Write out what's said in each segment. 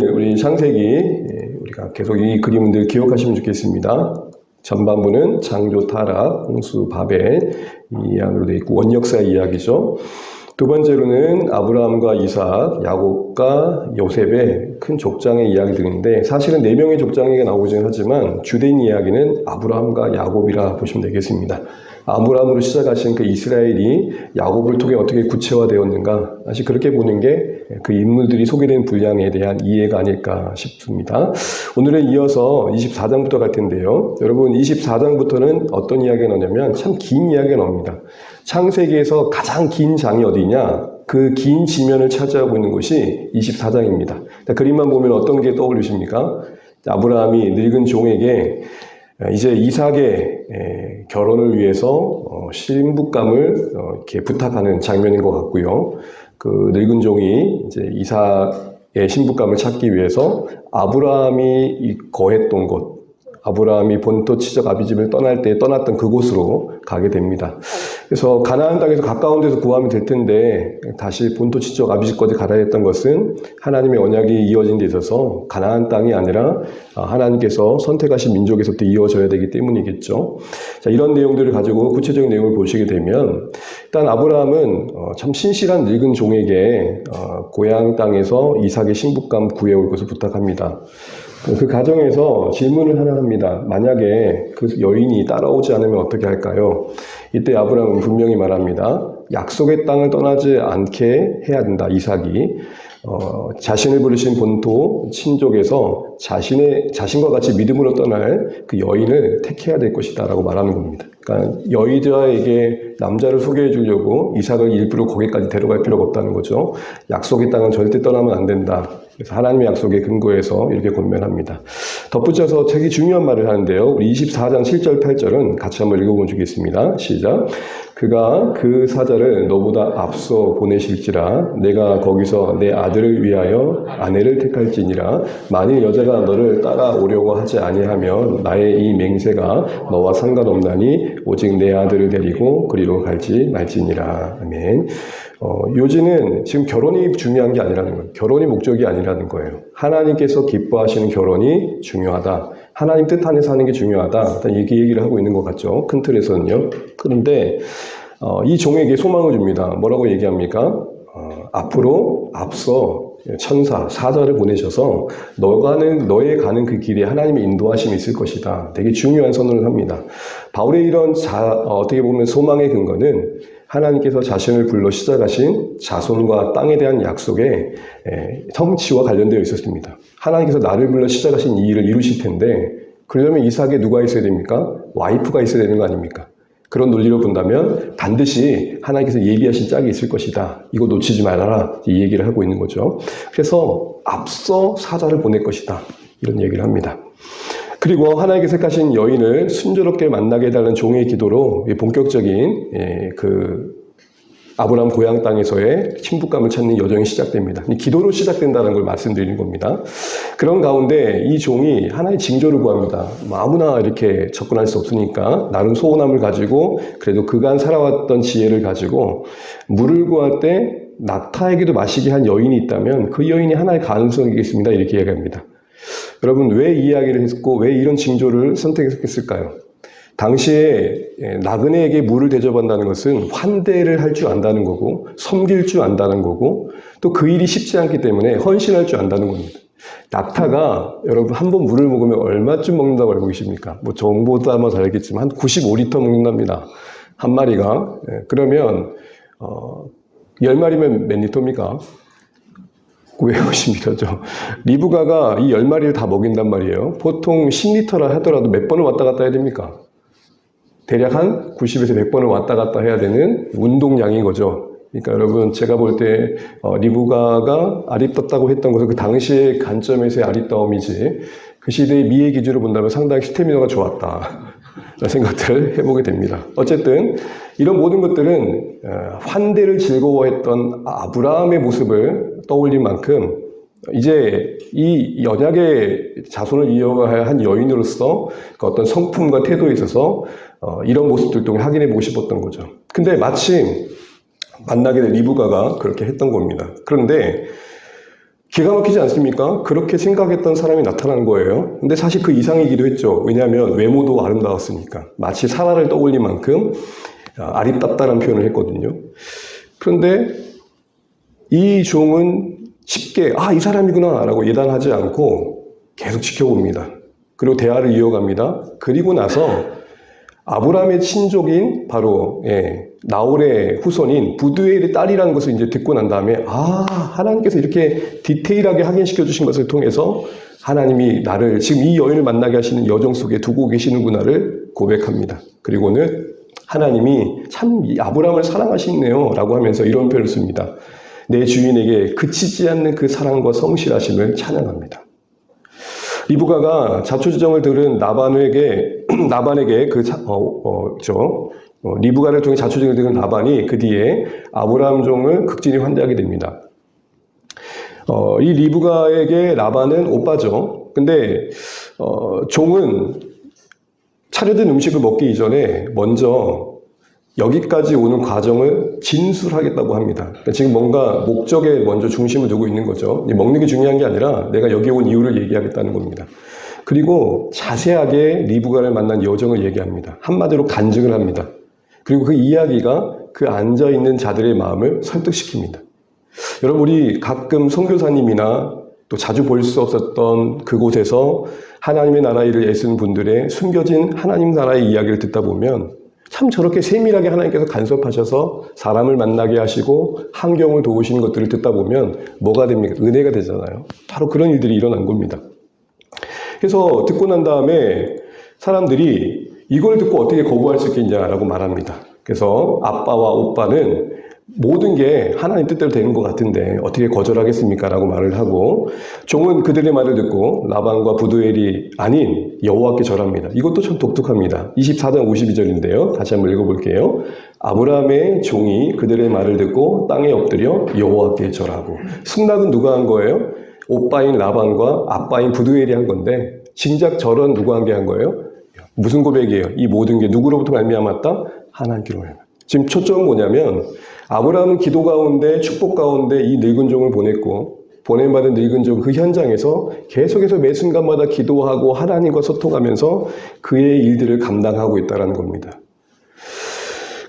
우리 창세기 우리가 계속 이 그림들 기억하시면 좋겠습니다. 전반부는 창조, 타락, 홍수, 바벨 이 이야기로 되어 있고 원역사의 이야기죠. 두 번째로는 아브라함과 이삭, 야곱과 요셉의 큰 족장의 이야기들인데 사실은 4명의 족장에게 나오긴 하지만 주된 이야기는 아브라함과 야곱이라 보시면 되겠습니다. 아브라함으로 시작하신 그 이스라엘이 야곱을 통해 어떻게 구체화되었는가, 사실 그렇게 보는 게 그 인물들이 소개된 분량에 대한 이해가 아닐까 싶습니다. 오늘은 이어서 24장부터 갈 텐데요. 여러분 24장부터는 어떤 이야기가 나오냐면 참 긴 이야기가 나옵니다. 창세기에서 가장 긴 장이 어디냐? 그 긴 지면을 차지하고 있는 곳이 24장입니다. 그림만 보면 어떤 게 떠올리십니까? 아브라함이 늙은 종에게 이제 이삭의 결혼을 위해서 신부감을 이렇게 부탁하는 장면인 것 같고요. 그 늙은 종이 이제 이삭의 신부감을 찾기 위해서 아브라함이 거했던 곳, 아브라함이 본토 치적 아비집을 떠날 때 떠났던 그곳으로 가게 됩니다. 그래서 가나안 땅에서 가까운 데서 구하면 될 텐데 다시 본토 치적 아비집까지 가야 했던 것은 하나님의 언약이 이어진 데 있어서 가나안 땅이 아니라 하나님께서 선택하신 민족에서부터 이어져야 되기 때문이겠죠. 자, 이런 내용들을 가지고 구체적인 내용을 보시게 되면 일단 아브라함은 참 신실한 늙은 종에게 고향 땅에서 이삭의 신부감 구해올 것을 부탁합니다. 그 과정에서 질문을 하나 합니다. 만약에 그 여인이 따라오지 않으면 어떻게 할까요? 이때 아브라함은 분명히 말합니다. 약속의 땅을 떠나지 않게 해야 된다. 이삭이 자신을 부르신 본토 친족에서 자신과 같이 믿음으로 떠날 그 여인을 택해야 될 것이다 라고 말하는 겁니다. 그러니까 여자에게 남자를 소개해 주려고 이삭을 일부러 거기까지 데려갈 필요가 없다는 거죠. 약속의 땅은 절대 떠나면 안 된다. 그래서 하나님의 약속에 근거해서 이렇게 권면합니다. 덧붙여서 되게 중요한 말을 하는데요. 우리 24장 7절 8절은 같이 한번 읽어보면 좋겠습니다. 시작. 그가 그 사자를 너보다 앞서 보내실지라 내가 거기서 내 아들을 위하여 아내를 택할지니라. 만일 여자가 너를 따라오려고 하지 아니하면 나의 이 맹세가 너와 상관없나니 오직 내 아들을 데리고 그리로 갈지 말지니라. 아멘. 요지는 지금 결혼이 중요한 게 아니라는 거예요. 결혼이 목적이 아니라는 거예요. 하나님께서 기뻐하시는 결혼이 중요하다. 하나님 뜻 안에서 하는 게 중요하다. 일단 이렇게 얘기를 하고 있는 것 같죠. 큰 틀에서는요. 그런데 이 종에게 소망을 줍니다. 뭐라고 얘기합니까? 앞으로 앞서 천사, 사자를 보내셔서 너의 가는 그 길에 하나님의 인도하심이 있을 것이다. 되게 중요한 선언을 합니다. 바울의 이런 어떻게 보면 소망의 근거는 하나님께서 자신을 불러 시작하신 자손과 땅에 대한 약속의 성취와 관련되어 있었습니다. 하나님께서 나를 불러 시작하신 이 일을 이루실 텐데 그러려면 이삭에 누가 있어야 됩니까? 와이프가 있어야 되는 거 아닙니까? 그런 논리로 본다면 반드시 하나님께서 예비하신 짝이 있을 것이다. 이거 놓치지 말아라. 이 얘기를 하고 있는 거죠. 그래서 앞서 사자를 보낼 것이다. 이런 얘기를 합니다. 그리고 하나님께서 택하신 여인을 순조롭게 만나게 해달라는 종의 기도로 본격적인 아브라함 고향 땅에서의 친부감을 찾는 여정이 시작됩니다. 기도로 시작된다는 걸 말씀드리는 겁니다. 그런 가운데 이 종이 하나의 징조를 구합니다. 아무나 이렇게 접근할 수 없으니까 나름 소원함을 가지고 그래도 그간 살아왔던 지혜를 가지고 물을 구할 때 낙타에게도 마시게 한 여인이 있다면 그 여인이 하나의 가능성이겠습니다. 이렇게 얘기합니다. 여러분 왜 이 이야기를 했고 왜 이런 징조를 선택했을까요? 당시에 나그네에게 물을 대접한다는 것은 환대를 할 줄 안다는 거고 섬길 줄 안다는 거고 또 그 일이 쉽지 않기 때문에 헌신할 줄 안다는 겁니다. 낙타가 여러분 한 번 물을 먹으면 얼마쯤 먹는다고 알고 계십니까? 뭐 저보다 아마 잘 알겠지만 한 95리터 먹는답니다. 한 마리가. 그러면 10마리면 몇 리터입니까? 950m죠. 리브가가 이 10마리를 다 먹인단 말이에요. 보통 10리터라 하더라도 몇 번을 왔다 갔다 해야 됩니까? 대략 한 90에서 100번을 왔다 갔다 해야 되는 운동량인 거죠. 그러니까 여러분 제가 볼 때 리브가가 아리따다고 했던 것은 그 당시의 관점에서의 아리따움이지 그 시대의 미의 기준으로 본다면 상당히 스태미너가 좋았다. 라는 생각들을 해보게 됩니다. 어쨌든 이런 모든 것들은 환대를 즐거워했던 아브라함의 모습을 떠올린 만큼 이제 이 언약의 자손을 이어가야 한 여인으로서 그 어떤 성품과 태도에 있어서 이런 모습들 동안 확인해 보고 싶었던 거죠. 근데 마침 만나게 된 리브가가 그렇게 했던 겁니다. 그런데 기가 막히지 않습니까? 그렇게 생각했던 사람이 나타난 거예요. 근데 사실 그 이상이기도 했죠. 왜냐하면 외모도 아름다웠으니까. 마치 사라를 떠올릴 만큼 아리따따란 표현을 했거든요. 그런데 이 종은 쉽게 이 사람이구나 라고 예단하지 않고 계속 지켜봅니다. 그리고 대화를 이어갑니다. 그리고 나서 아브라함의 친족인 바로 나홀의 후손인 부두엘의 딸이라는 것을 이제 듣고 난 다음에 하나님께서 이렇게 디테일하게 확인시켜 주신 것을 통해서 하나님이 나를 지금 이 여인을 만나게 하시는 여정 속에 두고 계시는구나를 고백합니다. 그리고는 하나님이 참 아브라함을 사랑하시네요 라고 하면서 이런 표현을 씁니다. 내 주인에게 그치지 않는 그 사랑과 성실하심을 찬양합니다. 리브가가 자초지정을 들은 나반에게 리브가를 통해 자초지정을 들은 나반이 그 뒤에 아브라함 종을 극진히 환대하게 됩니다. 이 리브가에게 라반은 오빠죠. 근데 종은 차려진 음식을 먹기 이전에 먼저 여기까지 오는 과정을 진술하겠다고 합니다. 그러니까 지금 뭔가 목적에 먼저 중심을 두고 있는 거죠. 먹는 게 중요한 게 아니라 내가 여기 온 이유를 얘기하겠다는 겁니다. 그리고 자세하게 리브가를 만난 여정을 얘기합니다. 한마디로 간증을 합니다. 그리고 그 이야기가 그 앉아있는 자들의 마음을 설득시킵니다. 여러분, 우리 가끔 선교사님이나 또 자주 볼 수 없었던 그곳에서 하나님의 나라 일을 애쓰는 분들의 숨겨진 하나님 나라의 이야기를 듣다 보면 참 저렇게 세밀하게 하나님께서 간섭하셔서 사람을 만나게 하시고 환경을 도우시는 것들을 듣다 보면 뭐가 됩니까? 은혜가 되잖아요. 바로 그런 일들이 일어난 겁니다. 그래서 듣고 난 다음에 사람들이 이걸 듣고 어떻게 거부할 수 있겠냐라고 말합니다. 그래서 아빠와 오빠는 모든 게 하나님 뜻대로 되는 것 같은데 어떻게 거절하겠습니까? 라고 말을 하고 종은 그들의 말을 듣고 라반과 부두엘이 아닌 여호와께 절합니다. 이것도 참 독특합니다. 24장 52절인데요. 다시 한번 읽어볼게요. 아브라함의 종이 그들의 말을 듣고 땅에 엎드려 여호와께 절하고. 승낙은 누가 한 거예요? 오빠인 라반과 아빠인 부두엘이 한 건데 진작 절은 누가 한 게 한 거예요? 무슨 고백이에요? 이 모든 게 누구로부터 말미암았다? 하나님께로 말미암았다. 지금 초점은 뭐냐면 아브라함은 기도 가운데 축복 가운데 이 늙은 종을 보냈고 보냄받은 늙은 종 그 현장에서 계속해서 매 순간마다 기도하고 하나님과 소통하면서 그의 일들을 감당하고 있다는 겁니다.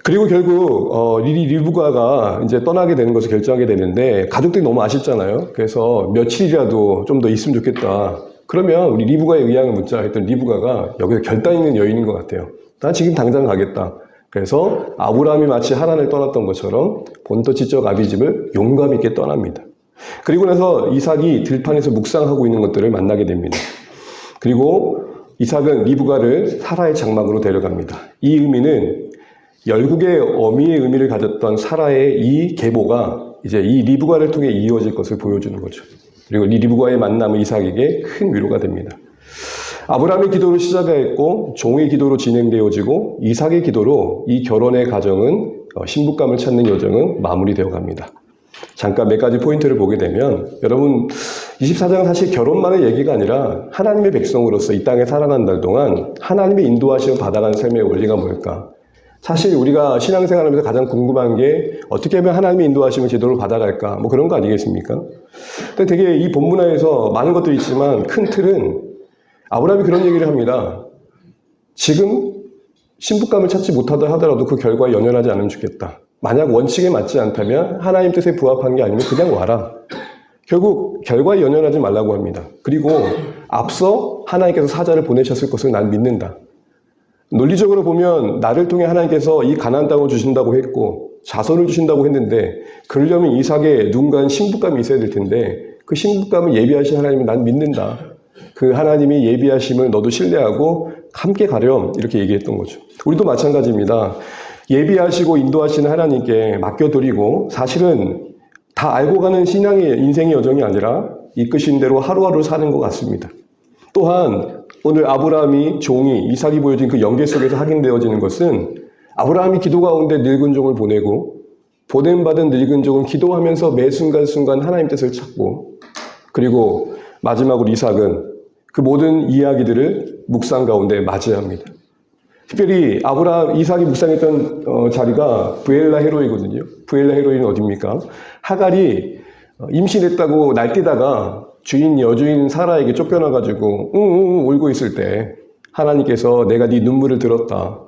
그리고 결국 리브가가 이제 떠나게 되는 것을 결정하게 되는데 가족들이 너무 아쉽잖아요. 그래서 며칠이라도 좀 더 있으면 좋겠다. 그러면 우리 리브가의 의향을 묻자 했더니 리브가가 여기서 결단 있는 여인인 것 같아요. 나 지금 당장 가겠다. 그래서 아브라함이 마치 하란을 떠났던 것처럼 본토 지적 아비집을 용감 있게 떠납니다. 그리고 나서 이삭이 들판에서 묵상하고 있는 것들을 만나게 됩니다. 그리고 이삭은 리브가를 사라의 장막으로 데려갑니다. 이 의미는 열국의 어미의 의미를 가졌던 사라의 이 계보가 이제 이 리브가를 통해 이어질 것을 보여주는 거죠. 그리고 이 리브가의 만남은 이삭에게 큰 위로가 됩니다. 아브라함의 기도로 시작했고 종의 기도로 진행되어지고 이삭의 기도로 이 결혼의 과정은 신부감을 찾는 여정은 마무리되어 갑니다. 잠깐 몇 가지 포인트를 보게 되면 여러분 24장은 사실 결혼만의 얘기가 아니라 하나님의 백성으로서 이 땅에 살아난달 동안 하나님의 인도하심을 받아가는 삶의 원리가 뭘까? 사실 우리가 신앙생활하면서 가장 궁금한 게 어떻게 하면 하나님의 인도하심을 제대로 받아갈까? 뭐 그런 거 아니겠습니까? 근데 되게 이 본문에서 많은 것들이 있지만 큰 틀은 아브라함이 그런 얘기를 합니다. 지금 신부감을 찾지 못하다 하더라도 그 결과에 연연하지 않으면 좋겠다. 만약 원칙에 맞지 않다면 하나님 뜻에 부합한 게 아니면 그냥 와라. 결국 결과에 연연하지 말라고 합니다. 그리고 앞서 하나님께서 사자를 보내셨을 것을 난 믿는다. 논리적으로 보면 나를 통해 하나님께서 이 가나안 땅을 주신다고 했고 자손을 주신다고 했는데 그러려면 이삭의 누군가는 신부감이 있어야 될 텐데 그 신부감을 예비하신 하나님을 난 믿는다. 그 하나님이 예비하심을 너도 신뢰하고 함께 가렴 이렇게 얘기했던 거죠. 우리도 마찬가지입니다. 예비하시고 인도하시는 하나님께 맡겨드리고 사실은 다 알고 가는 신앙의 인생의 여정이 아니라 이끄신 대로 하루하루 사는 것 같습니다. 또한 오늘 아브라함이 종이 이삭이 보여준 그 연계 속에서 확인되어지는 것은 아브라함이 기도 가운데 늙은 종을 보내고 보냄받은 늙은 종은 기도하면서 매 순간순간 하나님 뜻을 찾고 그리고 마지막으로 이삭은 그 모든 이야기들을 묵상 가운데 맞이합니다. 특별히 이삭이 묵상했던 자리가 브엘라 헤로이거든요. 브엘라 헤로이는 어디입니까? 하갈이 임신했다고 날뛰다가 주인 여주인 사라에게 쫓겨나가지고 웅웅 울고 있을 때 하나님께서 내가 네 눈물을 들었다.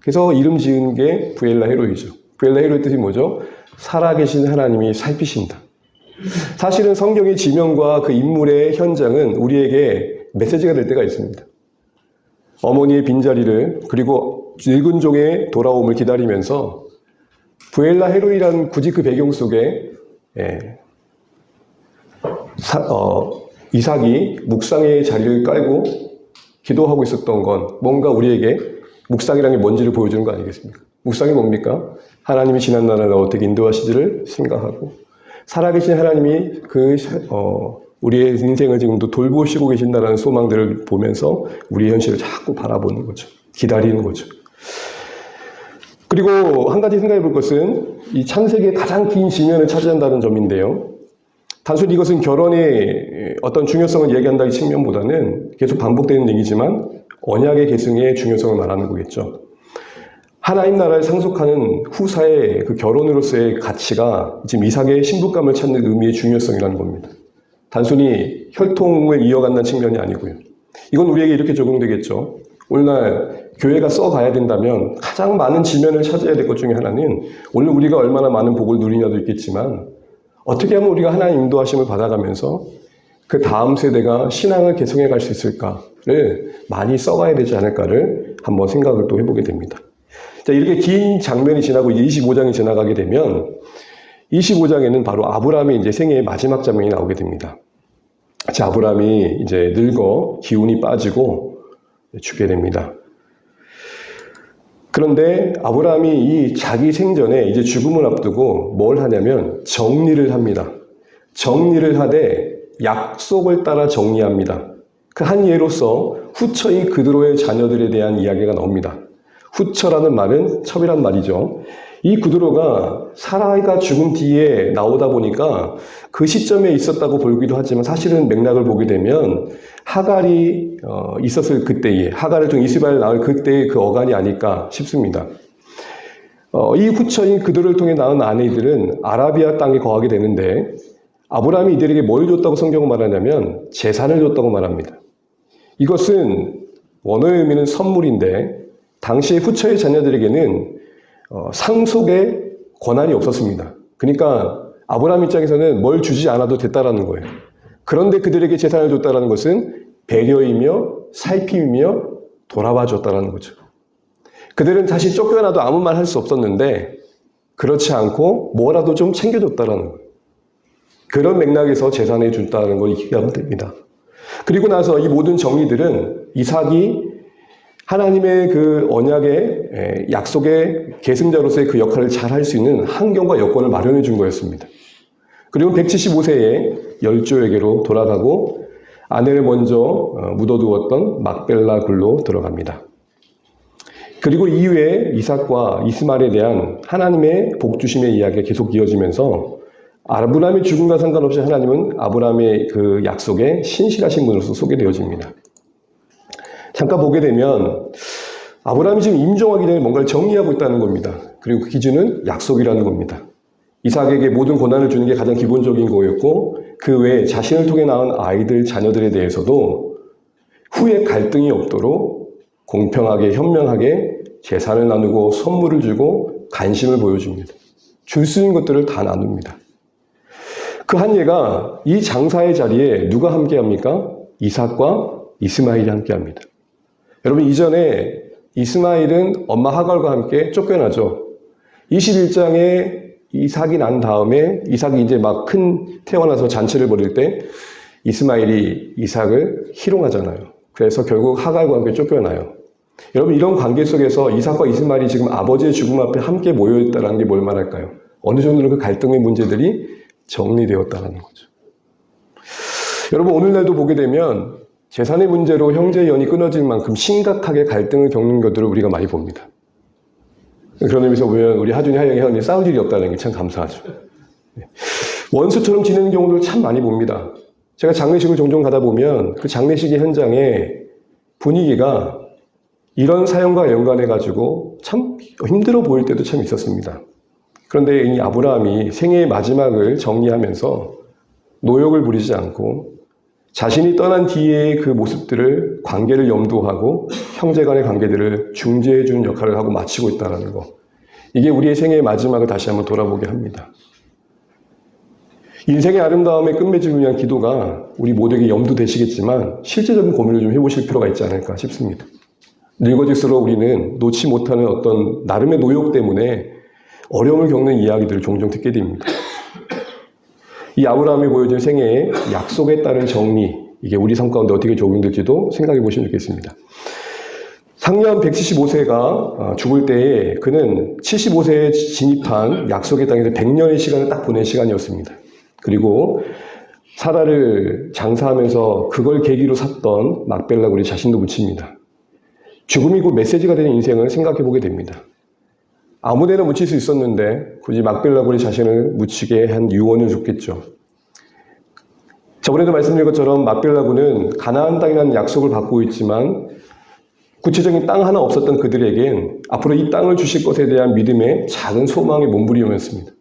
그래서 이름 지은 게 부엘라 헤로이죠. 부엘라 헤로이 뜻이 뭐죠? 살아계신 하나님이 살피신다. 사실은 성경의 지명과 그 인물의 현장은 우리에게 메시지가 될 때가 있습니다. 어머니의 빈자리를 그리고 늙은 종의 돌아옴을 기다리면서 부엘라 헤로이라는 굳이 그 배경 속에 이삭이 묵상의 자리를 깔고 기도하고 있었던 건 뭔가 우리에게 묵상이라는 게 뭔지를 보여주는 거 아니겠습니까? 묵상이 뭡니까? 하나님이 지난날에 어떻게 인도하시지를 생각하고 살아계신 하나님이 우리의 인생을 지금도 돌보시고 계신다는 소망들을 보면서 우리의 현실을 자꾸 바라보는 거죠. 기다리는 거죠. 그리고 한 가지 생각해 볼 것은 이 창세기의 가장 긴 지면을 차지한다는 점인데요. 단순히 이것은 결혼의 어떤 중요성을 얘기한다는 측면보다는 계속 반복되는 얘기지만 언약의 계승의 중요성을 말하는 거겠죠. 하나님 나라를 상속하는 후사의 그 결혼으로서의 가치가 지금 이삭의 신부감을 찾는 의미의 중요성이라는 겁니다. 단순히 혈통을 이어간다는 측면이 아니고요. 이건 우리에게 이렇게 적용되겠죠. 오늘날 교회가 써가야 된다면 가장 많은 지면을 차지해야 될 것 중에 하나는 오늘 우리가 얼마나 많은 복을 누리냐도 있겠지만 어떻게 하면 우리가 하나님 인도하심을 받아가면서 그 다음 세대가 신앙을 개성해 갈 수 있을까를 많이 써가야 되지 않을까를 한번 생각을 또 해보게 됩니다. 자, 이렇게 긴 장면이 지나고 이제 25장이 지나가게 되면 25장에는 바로 아브라함의 이제 생애의 마지막 장면이 나오게 됩니다. 자, 아브라함이 이제 늙어 기운이 빠지고 죽게 됩니다. 그런데 아브라함이 이 자기 생전에 이제 죽음을 앞두고 뭘 하냐면 정리를 합니다. 정리를 하되 약속을 따라 정리합니다. 그 한 예로서 후처의 그드로의 자녀들에 대한 이야기가 나옵니다. 후처라는 말은 첩이란 말이죠. 이 그드로가 사라가 죽은 뒤에 나오다 보니까 그 시점에 있었다고 보기도 하지만 사실은 맥락을 보게 되면 하갈이 있었을 그때에 하갈을 통 이스마엘 낳을 그때의 그 어간이 아닐까 싶습니다. 이 후처인 그들을 통해 낳은 아내들은 아라비아 땅에 거하게 되는데 아브라함이 이들에게 뭘 줬다고 성경은 말하냐면 재산을 줬다고 말합니다. 이것은 원어의 의미는 선물인데 당시의 후처의 자녀들에게는 상속의 권한이 없었습니다. 그러니까 아브라함 입장에서는 뭘 주지 않아도 됐다라는 거예요. 그런데 그들에게 재산을 줬다라는 것은 배려이며 살핌이며 돌아봐 줬다라는 거죠. 그들은 사실 쫓겨나도 아무 말 할 수 없었는데 그렇지 않고 뭐라도 좀 챙겨줬다라는 거예요. 그런 맥락에서 재산을 준다는 걸 이해하면 됩니다. 그리고 나서 이 모든 정리들은 이삭이 하나님의 그 언약의 약속의 계승자로서의 그 역할을 잘 할 수 있는 환경과 여건을 마련해 준 거였습니다. 그리고 175세에 열조에게로 돌아가고 아내를 먼저 묻어두었던 막벨라 굴로 들어갑니다. 그리고 이후에 이삭과 이스마엘에 대한 하나님의 복주심의 이야기가 계속 이어지면서 아브라함의 죽음과 상관없이 하나님은 아브라함의 그 약속에 신실하신 분으로서 소개되어집니다. 잠깐 보게 되면 아브라함이 지금 임종하기 전에 뭔가를 정리하고 있다는 겁니다. 그리고 그 기준은 약속이라는 겁니다. 이삭에게 모든 고난을 주는 게 가장 기본적인 거였고 그 외에 자신을 통해 낳은 아이들, 자녀들에 대해서도 후에 갈등이 없도록 공평하게, 현명하게 재산을 나누고 선물을 주고 관심을 보여줍니다. 줄 수 있는 것들을 다 나눕니다. 그 한 예가 이 장사의 자리에 누가 함께합니까? 이삭과 이스마엘이 함께합니다. 여러분 이전에 이스마엘은 엄마 하갈과 함께 쫓겨나죠. 21장에 이삭이 난 다음에 이삭이 이제 막 태어나서 잔치를 벌일 때 이스마엘이 이삭을 희롱하잖아요. 그래서 결국 하갈과 함께 쫓겨나요. 여러분 이런 관계 속에서 이삭과 이스마엘이 지금 아버지의 죽음 앞에 함께 모여있다는 게 뭘 말할까요? 어느 정도로 그 갈등의 문제들이 정리되었다는 거죠. 여러분 오늘날도 보게 되면 재산의 문제로 형제연이 끊어질 만큼 심각하게 갈등을 겪는 것들을 우리가 많이 봅니다. 그런 의미에서 보면 우리 하준이, 하영이, 형이 싸울 일이 없다는 게 참 감사하죠. 원수처럼 지내는 경우를 참 많이 봅니다. 제가 장례식을 종종 가다 보면 그 장례식의 현장에 분위기가 이런 사연과 연관해가지고 참 힘들어 보일 때도 참 있었습니다. 그런데 이 아브라함이 생애의 마지막을 정리하면서 노역을 부리지 않고 자신이 떠난 뒤의 그 모습들을 관계를 염두하고 형제 간의 관계들을 중재해 주는 역할을 하고 마치고 있다는 거. 이게 우리의 생애의 마지막을 다시 한번 돌아보게 합니다. 인생의 아름다움의 끝맺음을 위한 기도가 우리 모두에게 염두되시겠지만 실제적인 고민을 좀 해보실 필요가 있지 않을까 싶습니다. 늙어질수록 우리는 놓지 못하는 어떤 나름의 노역 때문에 어려움을 겪는 이야기들을 종종 듣게 됩니다. 이 아브라함이 보여준 생애의 약속에 따른 정리, 이게 우리 삶 가운데 어떻게 적용될지도 생각해 보시면 좋겠습니다. 상년 175세가 죽을 때에 그는 75세에 진입한 약속의 땅에서 100년의 시간을 딱 보낸 시간이었습니다. 그리고 사라를 장사하면서 그걸 계기로 샀던 막벨라 우리 자신도 묻힙니다. 죽음이 곧 메시지가 되는 인생을 생각해 보게 됩니다. 아무데나 묻힐 수 있었는데 굳이 막벨라 우리 자신을 묻히게 한 유언을 줬겠죠. 저번에도 말씀드린 것처럼 막벨라군은 가나안 땅이라는 약속을 받고 있지만 구체적인 땅 하나 없었던 그들에겐 앞으로 이 땅을 주실 것에 대한 믿음의 작은 소망의 몸부림이었습니다.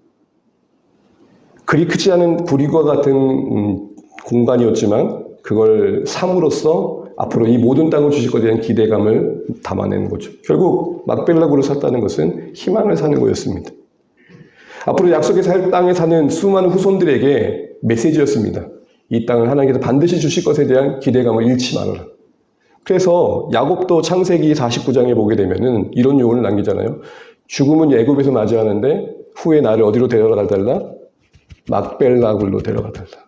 그리 크지 않은 구리과 같은 공간이었지만 그걸 삼으로써 앞으로 이 모든 땅을 주실 것에 대한 기대감을 담아내는 거죠. 결국 막벨라군을 샀다는 것은 희망을 사는 거였습니다. 앞으로 약속의 땅에 사는 수많은 후손들에게 메시지였습니다. 이 땅을 하나님께서 반드시 주실 것에 대한 기대감을 잃지 말아라. 그래서 야곱도 창세기 49장에 보게 되면은 이런 요원을 남기잖아요. 죽음은 애굽에서 맞이하는데 후에 나를 어디로 데려가달라? 막벨라굴로 데려가달라.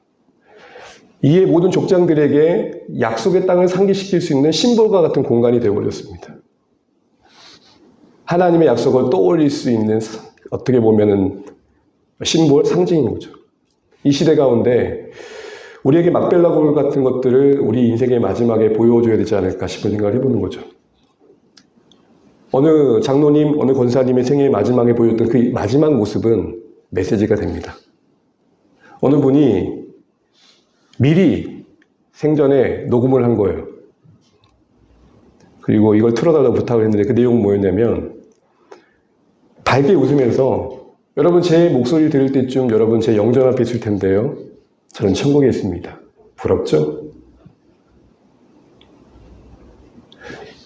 이에 모든 족장들에게 약속의 땅을 상기시킬 수 있는 심볼과 같은 공간이 되어버렸습니다. 하나님의 약속을 떠올릴 수 있는 어떻게 보면은 심볼, 상징인 거죠. 이 시대 가운데 우리에게 막벨라굴 같은 것들을 우리 인생의 마지막에 보여줘야 되지 않을까 싶은 생각을 해보는 거죠. 어느 장로님, 어느 권사님의 생애의 마지막에 보여줬던 그 마지막 모습은 메시지가 됩니다. 어느 분이 미리 생전에 녹음을 한 거예요. 그리고 이걸 틀어달라고 부탁을 했는데 그 내용은 뭐였냐면 밝게 웃으면서 여러분 제 목소리 들을 때쯤 여러분 제 영전 앞에 있을 텐데요. 저는 천국에 있습니다. 부럽죠?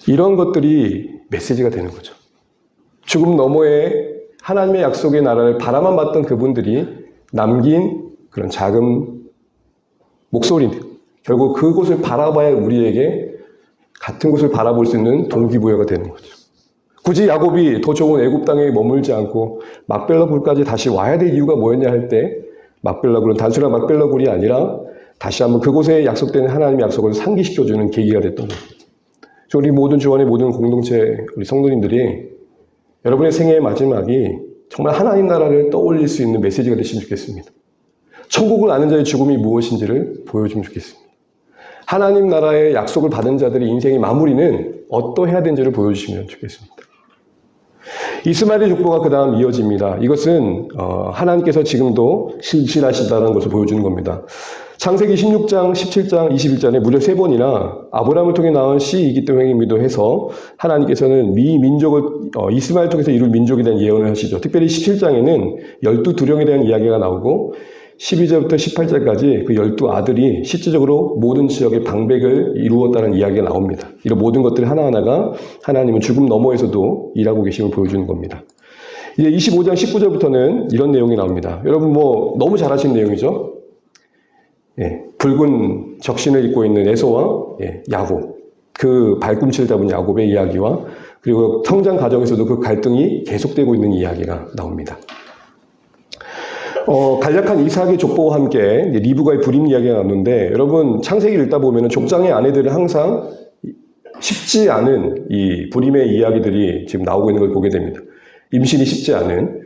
이런 것들이 메시지가 되는 거죠. 죽음 너머에 하나님의 약속의 나라를 바라만 봤던 그분들이 남긴 그런 작은 목소리들. 결국 그곳을 바라봐야 우리에게 같은 곳을 바라볼 수 있는 동기부여가 되는 거죠. 굳이 야곱이 더 좋은 애굽 땅에 머물지 않고 막벨라굴까지 다시 와야 될 이유가 뭐였냐 할 때 막벨라굴은 단순한 막벨라굴이 아니라 다시 한번 그곳에 약속된 하나님의 약속을 상기시켜주는 계기가 됐던 거예요. 우리 모든 주원의 모든 공동체 우리 성도님들이 여러분의 생애의 마지막이 정말 하나님 나라를 떠올릴 수 있는 메시지가 됐으면 좋겠습니다. 천국을 아는 자의 죽음이 무엇인지를 보여주면 좋겠습니다. 하나님 나라의 약속을 받은 자들의 인생의 마무리는 어떠해야 되는지를 보여주시면 좋겠습니다. 이스마엘의 족보가 그 다음 이어집니다. 이것은 하나님께서 지금도 신실하시다는 것을 보여주는 겁니다. 창세기 16장, 17장, 21장에 무려 3번이나 아브라함을 통해 나온 씨 이기도 행위도 해서 하나님께서는 미 민족을 이스마엘 통해서 이룰 민족에 대한 예언을 하시죠. 특별히 17장에는 12두령에 대한 이야기가 나오고 12절부터 18절까지 그 12아들이 실질적으로 모든 지역의 방백을 이루었다는 이야기가 나옵니다. 이런 모든 것들 하나하나가 하나님은 죽음 너머에서도 일하고 계심을 보여주는 겁니다. 이제 25장 19절부터는 이런 내용이 나옵니다. 여러분 너무 잘 아시는 내용이죠? 예, 붉은 적신을 입고 있는 에서와 야곱, 그 발꿈치를 잡은 야곱의 이야기와 그리고 성장 과정에서도 그 갈등이 계속되고 있는 이야기가 나옵니다. 간략한 이삭의 족보와 함께 리브가의 불임 이야기가 나오는데 여러분 창세기를 읽다 보면 족장의 아내들은 항상 쉽지 않은 이 불임의 이야기들이 지금 나오고 있는 걸 보게 됩니다. 임신이 쉽지 않은.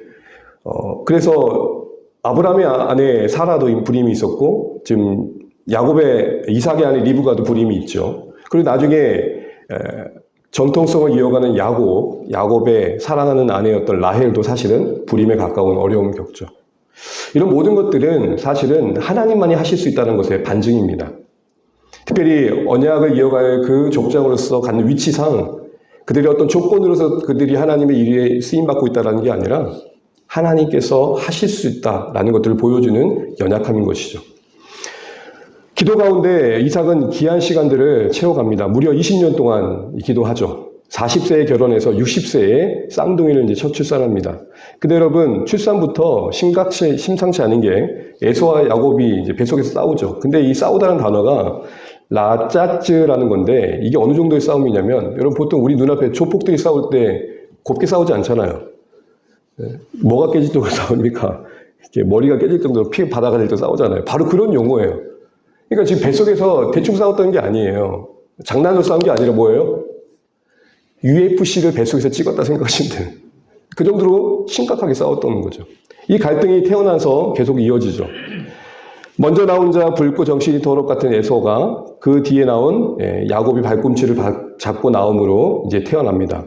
그래서 아브라함의 아내 사라도 불임이 있었고 지금 이삭의 아내 리브가도 불임이 있죠. 그리고 나중에 전통성을 이어가는 야곱의 사랑하는 아내였던 라헬도 사실은 불임에 가까운 어려움을 겪죠. 이런 모든 것들은 사실은 하나님만이 하실 수 있다는 것의 반증입니다. 특별히 언약을 이어갈 그 족장으로서 갖는 위치상 그들의 어떤 조건으로서 그들이 하나님의 일에 쓰임받고 있다는 게 아니라 하나님께서 하실 수 있다라는 것들을 보여주는 연약함인 것이죠. 기도 가운데 이삭은 귀한 시간들을 채워갑니다. 무려 20년 동안 기도하죠. 40세에 결혼해서 60세에 쌍둥이를 이제 첫 출산합니다. 근데 여러분, 출산부터 심상치 않은 게 에서와 야곱이 이제 뱃속에서 싸우죠. 근데 이 싸우다는 단어가 라짜츠라는 건데, 이게 어느 정도의 싸움이냐면, 여러분 보통 우리 눈앞에 조폭들이 싸울 때 곱게 싸우지 않잖아요. 뭐가 깨질 정도로 싸웁니까? 이렇게 머리가 깨질 정도로 피 바다가 될 때 싸우잖아요. 바로 그런 용어예요. 그러니까 지금 뱃속에서 대충 싸웠던 게 아니에요. 장난으로 싸운 게 아니라 뭐예요? UFC를 뱃속에서 찍었다 생각하시면 돼요. 그 정도로 심각하게 싸웠던 거죠. 이 갈등이 태어나서 계속 이어지죠. 먼저 나온 자 붉고 정신이 더럽 같은 에서가 그 뒤에 나온 야곱이 발꿈치를 잡고 나옴으로 이제 태어납니다.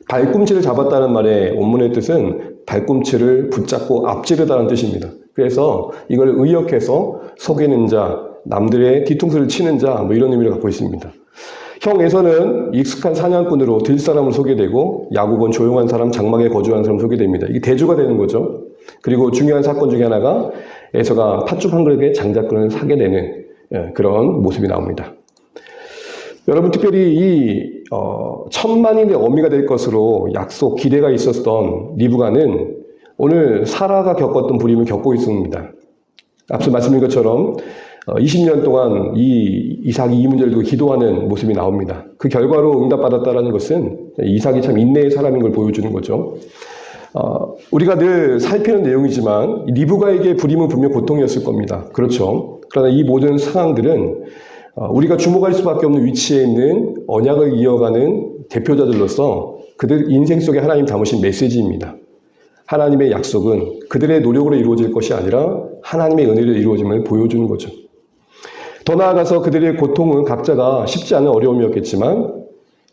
발꿈치를 잡았다는 말의 원문의 뜻은 발꿈치를 붙잡고 앞지르다는 뜻입니다. 그래서 이걸 의역해서 속이는 자, 남들의 뒤통수를 치는 자, 뭐 이런 의미를 갖고 있습니다. 형 에서는 익숙한 사냥꾼으로 들사람을 소개되고, 야곱은 조용한 사람, 장막에 거주하는 사람 소개됩니다. 이게 대조가 되는 거죠. 그리고 중요한 사건 중에 하나가 에서가 팥죽 한 그릇에 장자권을 사게 되는 그런 모습이 나옵니다. 여러분, 특별히 이 천만인의 어미가 될 것으로 약속, 기대가 있었던 리브가는 오늘 사라가 겪었던 불임을 겪고 있습니다. 앞서 말씀드린 것처럼 20년 동안 이삭이 이 문제를 두고 기도하는 모습이 나옵니다. 그 결과로 응답받았다는 것은 이삭이 참 인내의 사람인 걸 보여주는 거죠. 우리가 늘 살피는 내용이지만 리브가에게 불임은 분명 고통이었을 겁니다. 그렇죠. 그러나 이 모든 상황들은 우리가 주목할 수밖에 없는 위치에 있는 언약을 이어가는 대표자들로서 그들 인생 속에 하나님 담으신 메시지입니다. 하나님의 약속은 그들의 노력으로 이루어질 것이 아니라 하나님의 은혜로 이루어짐을 보여주는 거죠. 더 나아가서 그들의 고통은 각자가 쉽지 않은 어려움이었겠지만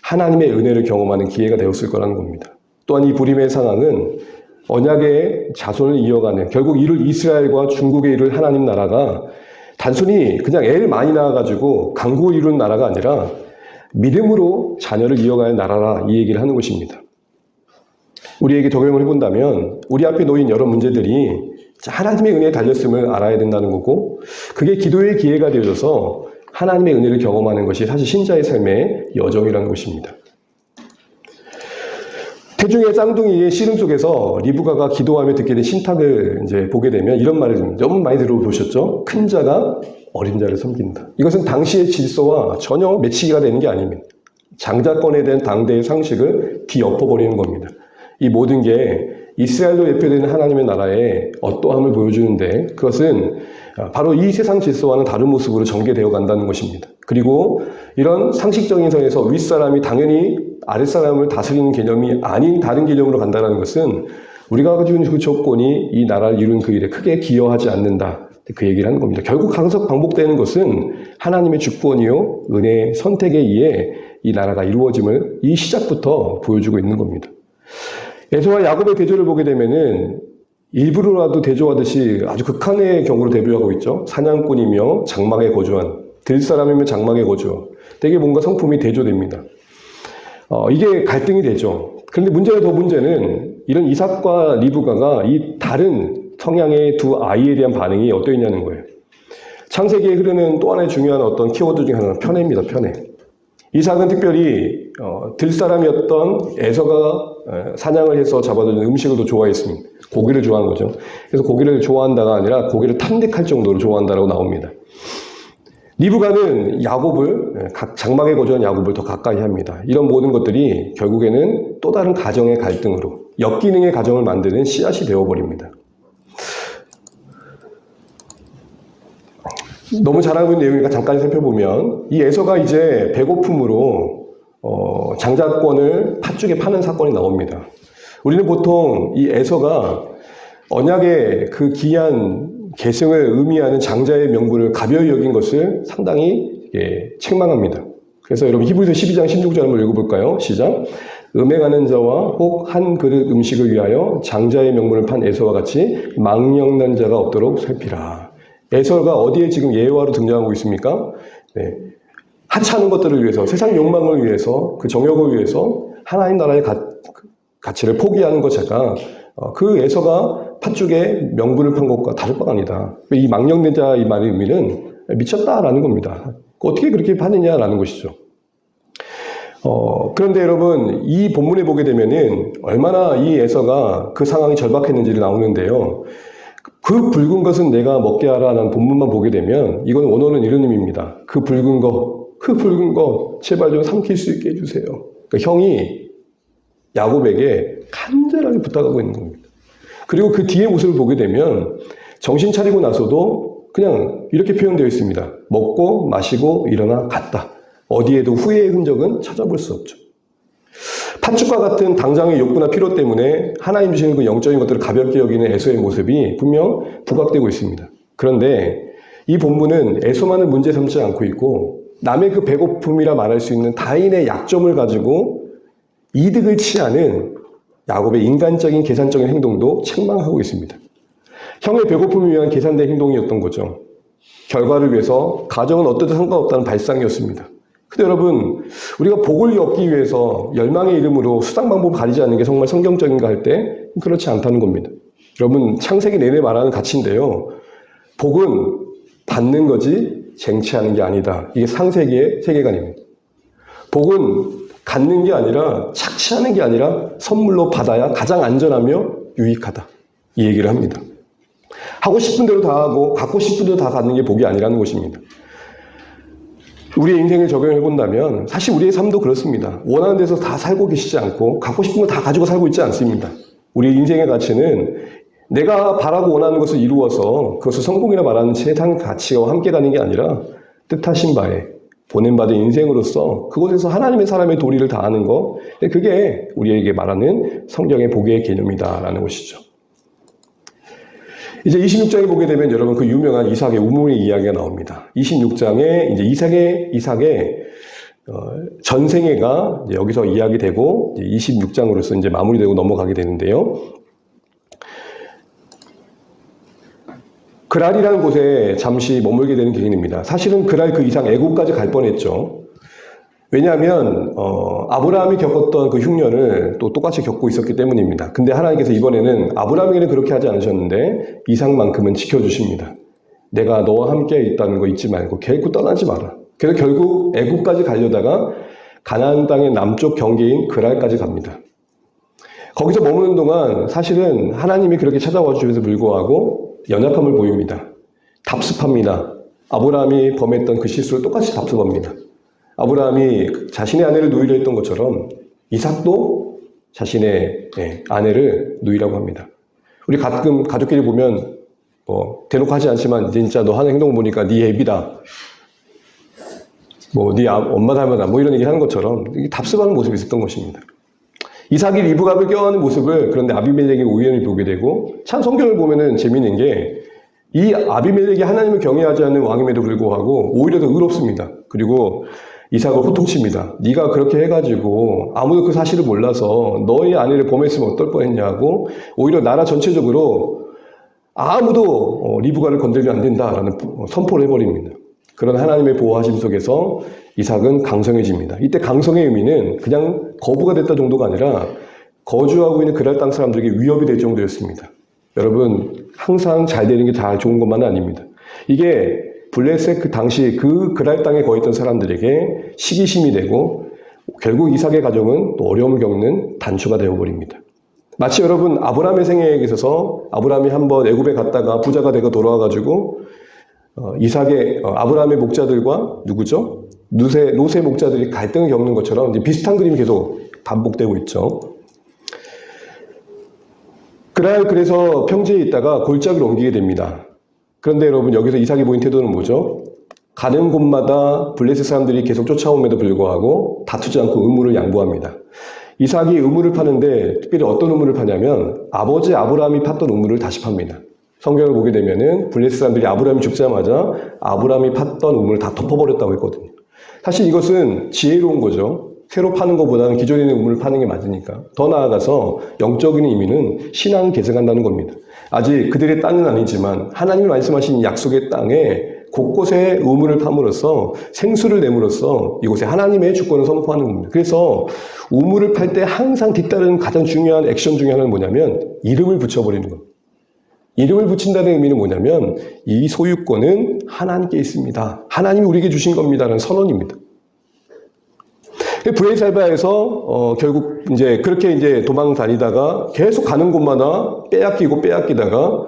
하나님의 은혜를 경험하는 기회가 되었을 거라는 겁니다. 또한 이 불임의 상황은 언약의 자손을 이어가는, 결국 이를 이스라엘과 중국에 이룰 하나님 나라가 단순히 그냥 애를 많이 낳아가지고 강국을 이루는 나라가 아니라 믿음으로 자녀를 이어가는 나라라, 이 얘기를 하는 것입니다. 우리에게 적용을 해본다면 우리 앞에 놓인 여러 문제들이 하나님의 은혜에 달렸음을 알아야 된다는 거고, 그게 기도의 기회가 되어져서 하나님의 은혜를 경험하는 것이 사실 신자의 삶의 여정이라는 것입니다. 태중의 쌍둥이의 씨름 속에서 리브가가 기도하며 듣게 된 신탁을 이제 보게 되면 이런 말을 너무 많이 들어보셨죠? 큰 자가 어린 자를 섬긴다. 이것은 당시의 질서와 전혀 매치기가 되는 게 아닙니다. 장자권에 대한 당대의 상식을 뒤엎어버리는 겁니다. 이 모든 게 이스라엘로 대표되는 하나님의 나라의 어떠함을 보여주는데, 그것은 바로 이 세상 질서와는 다른 모습으로 전개되어 간다는 것입니다. 그리고 이런 상식적인 선에서 윗사람이 당연히 아랫사람을 다스리는 개념이 아닌 다른 개념으로 간다는 것은 우리가 가지고 있는 그 조건이 이 나라를 이룬 그 일에 크게 기여하지 않는다, 그 얘기를 하는 겁니다. 결국 항상 반복되는 것은 하나님의 주권이요 은혜의 선택에 의해 이 나라가 이루어짐을 이 시작부터 보여주고 있는 겁니다. 에서와 야곱의 대조를 보게 되면은 일부러라도 대조하듯이 아주 극한의 경우로 대표하고 있죠. 사냥꾼이며 장막에 거주한, 들사람이며 장막에 거주. 되게 뭔가 성품이 대조됩니다. 이게 갈등이 되죠. 그런데 문제는 이런 이삭과 리브가가 이 다른 성향의 두 아이에 대한 반응이 어떠했냐는 거예요. 창세기에 흐르는 또 하나의 중요한 어떤 키워드 중에 하나는 편애입니다. 편애. 이삭은 특별히 들사람이었던 에서가 사냥을 해서 잡아두는 음식을 더 좋아했습니다. 고기를 좋아한 거죠. 그래서 고기를 좋아한다가 아니라 고기를 탐닉할 정도로 좋아한다라고 나옵니다. 리브가는 야곱을, 장막에 거주한 야곱을 더 가까이 합니다. 이런 모든 것들이 결국에는 또 다른 가정의 갈등으로 역기능의 가정을 만드는 씨앗이 되어버립니다. 너무 잘 알고 있는 내용이니까 잠깐 살펴보면 이 에서가 이제 배고픔으로 장자권을 팥죽에 파는 사건이 나옵니다. 우리는 보통 이 에서가 언약의 그 귀한 계승을 의미하는 장자의 명분을 가벼이 여긴 것을 상당히 책망합니다. 그래서 여러분 히브리서 12장 16절 한번 읽어볼까요? 시작. 음행하는 자와 혹 한 그릇 음식을 위하여 장자의 명분을 판 에서와 같이 망령난 자가 없도록 살피라. 에서가 어디에 지금 예화로 등장하고 있습니까? 네. 하찮은 것들을 위해서, 세상 욕망을 위해서, 그 정욕을 위해서 하나님 나라의 가치를 포기하는 것 자가 그 에서가 팥죽에 명분을 판 것과 다를 바가 아니다. 이 망령된 자 이 말의 의미는 미쳤다라는 겁니다. 어떻게 그렇게 파느냐라는 것이죠. 그런데 여러분, 이 본문에 보게 되면은 얼마나 이 에서가 그 상황이 절박했는지를 나오는데요. 그 붉은 것은 내가 먹게 하라는 본문만 보게 되면 이건 원어는 이런 의미입니다. 그 붉은 거 제발 좀 삼킬 수 있게 해주세요. 그러니까 형이 야곱에게 간절하게 부탁하고 있는 겁니다. 그리고 그 뒤에 모습을 보게 되면 정신 차리고 나서도 그냥 이렇게 표현되어 있습니다. 먹고 마시고 일어나 갔다. 어디에도 후회의 흔적은 찾아볼 수 없죠. 팥죽과 같은 당장의 욕구나 필요 때문에 하나님 주시는 그 영적인 것들을 가볍게 여기는 에서의 모습이 분명 부각되고 있습니다. 그런데 이 본문은 에서만을 문제 삼지 않고 있고 남의 그 배고픔이라 말할 수 있는 타인의 약점을 가지고 이득을 취하는 야곱의 인간적인 계산적인 행동도 책망하고 있습니다. 형의 배고픔을 위한 계산된 행동이었던 거죠. 결과를 위해서 가정은 어떠든 상관없다는 발상이었습니다. 근데 여러분, 우리가 복을 얻기 위해서 열망의 이름으로 수단 방법을 가리지 않는 게 정말 성경적인가 할 때 그렇지 않다는 겁니다. 여러분, 창세기 내내 말하는 가치인데요. 복은 받는 거지 쟁취하는 게 아니다. 이게 상세기의 세계관입니다. 복은 갖는 게 아니라 착취하는 게 아니라 선물로 받아야 가장 안전하며 유익하다. 이 얘기를 합니다. 하고 싶은 대로 다 하고 갖고 싶은 대로 다 갖는 게 복이 아니라는 것입니다. 우리의 인생을 적용해 본다면 사실 우리의 삶도 그렇습니다. 원하는 데서 다 살고 계시지 않고 갖고 싶은 거 다 가지고 살고 있지 않습니다. 우리의 인생의 가치는 내가 바라고 원하는 것을 이루어서 그것을 성공이라 말하는 세상 가치와 함께 가는 게 아니라 뜻하신 바에 보냄받은 인생으로서 그곳에서 하나님의 사람의 도리를 다하는 것, 그게 우리에게 말하는 성경의 복의 개념이다라는 것이죠. 이제 26장에 보게 되면 여러분 그 유명한 이삭의 우물의 이야기가 나옵니다. 26장에 이제 이삭의 전생애가 이제 여기서 이야기되고 26장으로서 이제 마무리되고 넘어가게 되는데요. 그랄이라는 곳에 잠시 머물게 되는 기근입니다. 사실은 그랄 그 이상 애국까지 갈 뻔했죠. 왜냐하면 아브라함이 겪었던 그 흉년을 또 똑같이 겪고 있었기 때문입니다. 근데 하나님께서 이번에는 아브라함에게는 그렇게 하지 않으셨는데 이삭만큼은 지켜주십니다. 내가 너와 함께 있다는 거 잊지 말고 결코 떠나지 마라. 그래서 결국 애국까지 가려다가 가나안 땅의 남쪽 경계인 그랄까지 갑니다. 거기서 머무는 동안 사실은 하나님이 그렇게 찾아와 주셔서 불구하고 연약함을 보입니다. 답습합니다. 아브라함이 범했던 그 실수를 똑같이 답습합니다. 아브라함이 자신의 아내를 누이려 했던 것처럼 이삭도 자신의 아내를 누이라고 합니다. 우리 가끔 가족끼리 보면 대놓고 하지 않지만 진짜 너 하는 행동을 보니까 네 애비다. 네 엄마 닮았다. 이런 얘기 하는 것처럼 답습하는 모습이 있었던 것입니다. 이삭이 리브갑을 껴안는 모습을 그런데 아비멜렉이 우연히 보게 되고 참 성경을 보면은 재미있는 게 이 아비멜렉이 하나님을 경외하지 않는 왕임에도 불구하고 오히려 더 의롭습니다. 그리고 이삭을 호통칩니다. 네가 그렇게 해가지고 아무도 그 사실을 몰라서 너의 아내를 범했으면 어떨 뻔했냐고 오히려 나라 전체적으로 아무도 리브가를 건들면 안 된다라는 선포를 해버립니다. 그런 하나님의 보호하심 속에서 이삭은 강성해집니다. 이때 강성의 의미는 그냥 거부가 됐다 정도가 아니라 거주하고 있는 그랄 땅 사람들에게 위협이 될 정도였습니다. 여러분 항상 잘 되는 게 다 좋은 것만은 아닙니다. 이게 블레셋 그 당시 그 그랄 땅에 거했던 사람들에게 시기심이 되고 결국 이삭의 가정은 또 어려움을 겪는 단초가 되어버립니다. 마치 여러분 아브라함의 생애에 있어서 아브라함이 한번 애굽에 갔다가 부자가 되고 돌아와가지고 아브라함의 목자들과 누구죠? 롯의 목자들이 갈등을 겪는 것처럼 이제 비슷한 그림이 계속 반복되고 있죠. 그래서 평지에 있다가 골짜기를 옮기게 됩니다. 그런데 여러분 여기서 이삭이 보인 태도는 뭐죠? 가는 곳마다 블레셋 사람들이 계속 쫓아옴에도 불구하고 다투지 않고 우물을 양보합니다. 이삭이 우물을 파는데 특별히 어떤 우물을 파냐면 아버지 아브라함이 팠던 우물을 다시 팝니다. 성경을 보게 되면은 블레셋 사람들이 아브라함이 죽자마자 아브라함이 팠던 우물을 다 덮어버렸다고 했거든요. 사실 이것은 지혜로운 거죠. 새로 파는 것보다는 기존에 있는 우물을 파는 게 맞으니까. 더 나아가서 영적인 의미는 신앙을 계승한다는 겁니다. 아직 그들의 땅은 아니지만 하나님이 말씀하신 약속의 땅에 곳곳에 우물을 팜으로써 생수를 내므로써 이곳에 하나님의 주권을 선포하는 겁니다. 그래서 우물을 팔 때 항상 뒤따르는 가장 중요한 액션 중에 하나는 뭐냐면 이름을 붙여버리는 겁니다. 이름을 붙인다는 의미는 뭐냐면 이 소유권은 하나님께 있습니다. 하나님이 우리에게 주신 겁니다라는 선언입니다. 브레이살바에서 결국 이제 그렇게 이제 도망 다니다가 계속 가는 곳마다 빼앗기다가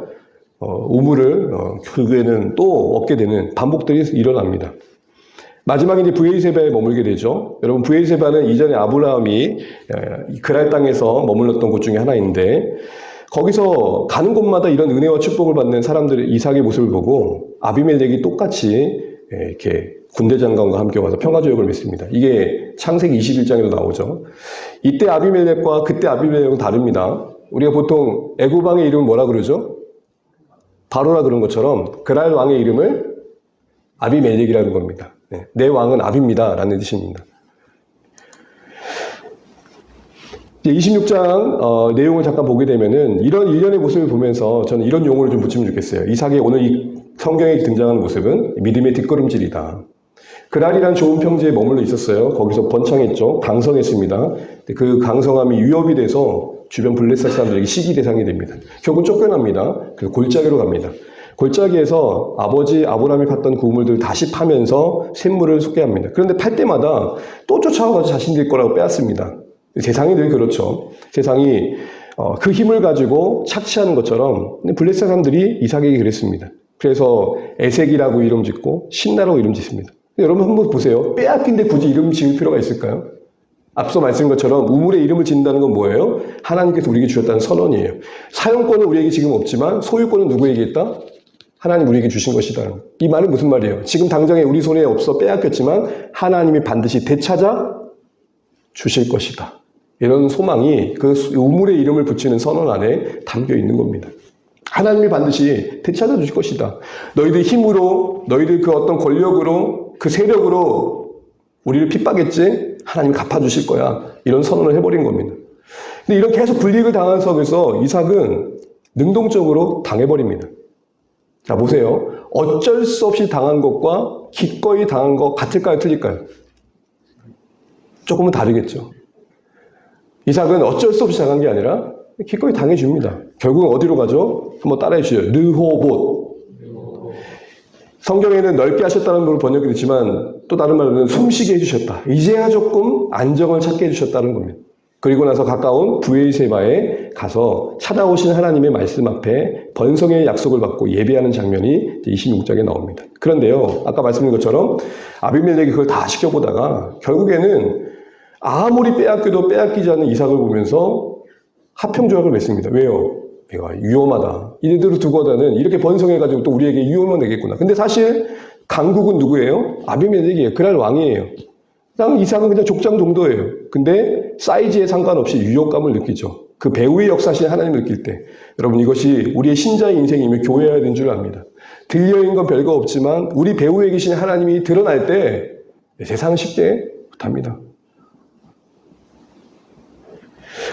우물을 결국에는 또 얻게 되는 반복들이 일어납니다. 마지막에 이제 브에이세바에 머물게 되죠. 여러분 브에이세바는 이전에 아브라함이 그랄 땅에서 머물렀던 곳 중에 하나인데 거기서 가는 곳마다 이런 은혜와 축복을 받는 사람들의 이삭의 모습을 보고 아비멜렉이 똑같이 이렇게 군대 장관과 함께 와서 평화조약을 맺습니다. 이게 창세기 21장에도 나오죠. 이때 아비멜렉과 그때 아비멜렉은 다릅니다. 우리가 보통 애굽 왕의 이름을 뭐라 그러죠? 바로라 그런 것처럼 그랄 왕의 이름을 아비멜렉이라는 겁니다. 내 왕은 아비입니다 라는 뜻입니다. 26장 내용을 잠깐 보게 되면은 이런 일련의 모습을 보면서 저는 이런 용어를 좀 붙이면 좋겠어요. 이삭의 오늘 이 성경에 등장하는 모습은 믿음의 뒷걸음질이다. 그랄이란 좋은 평지에 머물러 있었어요. 거기서 번창했죠. 강성했습니다. 그 강성함이 위협이 돼서 주변 블레셋 사람들에게 시기 대상이 됩니다. 결국 쫓겨납니다. 그래서 골짜기로 갑니다. 골짜기에서 아버지 아브라함이 팠던 구물들 다시 파면서 샘물을 쏟게 합니다. 그런데 팔 때마다 또 쫓아와서 자신들 거라고 빼앗습니다. 세상이 늘 그렇죠. 세상이 그 힘을 가지고 착취하는 것처럼 블레셋 사람들이 이삭에게 그랬습니다. 그래서 에색이라고 이름 짓고 신나라고 이름 짓습니다. 여러분 한번 보세요. 빼앗긴데 굳이 이름 지을 필요가 있을까요? 앞서 말씀드린 것처럼 우물에 이름을 짓는다는 건 뭐예요? 하나님께서 우리에게 주셨다는 선언이에요. 사용권은 우리에게 지금 없지만 소유권은 누구에게 있다? 하나님 우리에게 주신 것이다. 이 말은 무슨 말이에요? 지금 당장에 우리 손에 없어 빼앗겼지만 하나님이 반드시 되찾아 주실 것이다. 이런 소망이 그 우물의 이름을 붙이는 선언 안에 담겨 있는 겁니다. 하나님이 반드시 되찾아 주실 것이다. 너희들 힘으로, 너희들 그 어떤 권력으로, 그 세력으로 우리를 핍박했지? 하나님이 갚아주실 거야. 이런 선언을 해버린 겁니다. 근데 이런 계속 불이익을 당한 속에서 이삭은 능동적으로 당해버립니다. 자, 보세요. 어쩔 수 없이 당한 것과 기꺼이 당한 것 같을까요? 틀릴까요? 조금은 다르겠죠. 이삭은 어쩔 수 없이 당한 게 아니라 기꺼이 당해줍니다. 결국은 어디로 가죠? 한번 따라해 주시죠. 르호봇. 성경에는 넓게 하셨다는 걸로 번역이 됐지만 또 다른 말로는 숨쉬게 해주셨다. 이제야 조금 안정을 찾게 해주셨다는 겁니다. 그리고 나서 가까운 브에이세바에 가서 찾아오신 하나님의 말씀 앞에 번성의 약속을 받고 예배하는 장면이 26장에 나옵니다. 그런데요, 아까 말씀드린 것처럼 아비멜렉이 그걸 다 지켜보다가 결국에는 아무리 빼앗겨도 빼앗기지 않는 이삭을 보면서 합평조약을 맺습니다. 왜요? 내가 위험하다. 이대로 두고다는 이렇게 번성해가지고 또 우리에게 위험을 내겠구나. 근데 사실 강국은 누구예요? 아비멜렉이에요. 그날 왕이에요. 그냥 이삭은 그냥 족장 정도예요. 근데 사이즈에 상관없이 유혹감을 느끼죠. 그 배후의 역사신 하나님을 느낄 때. 여러분 이것이 우리의 신자의 인생이며 교회여야 되는 줄 압니다. 들려있는 건 별거 없지만 우리 배후에 계신 하나님이 드러날 때 세상은 쉽게 못합니다.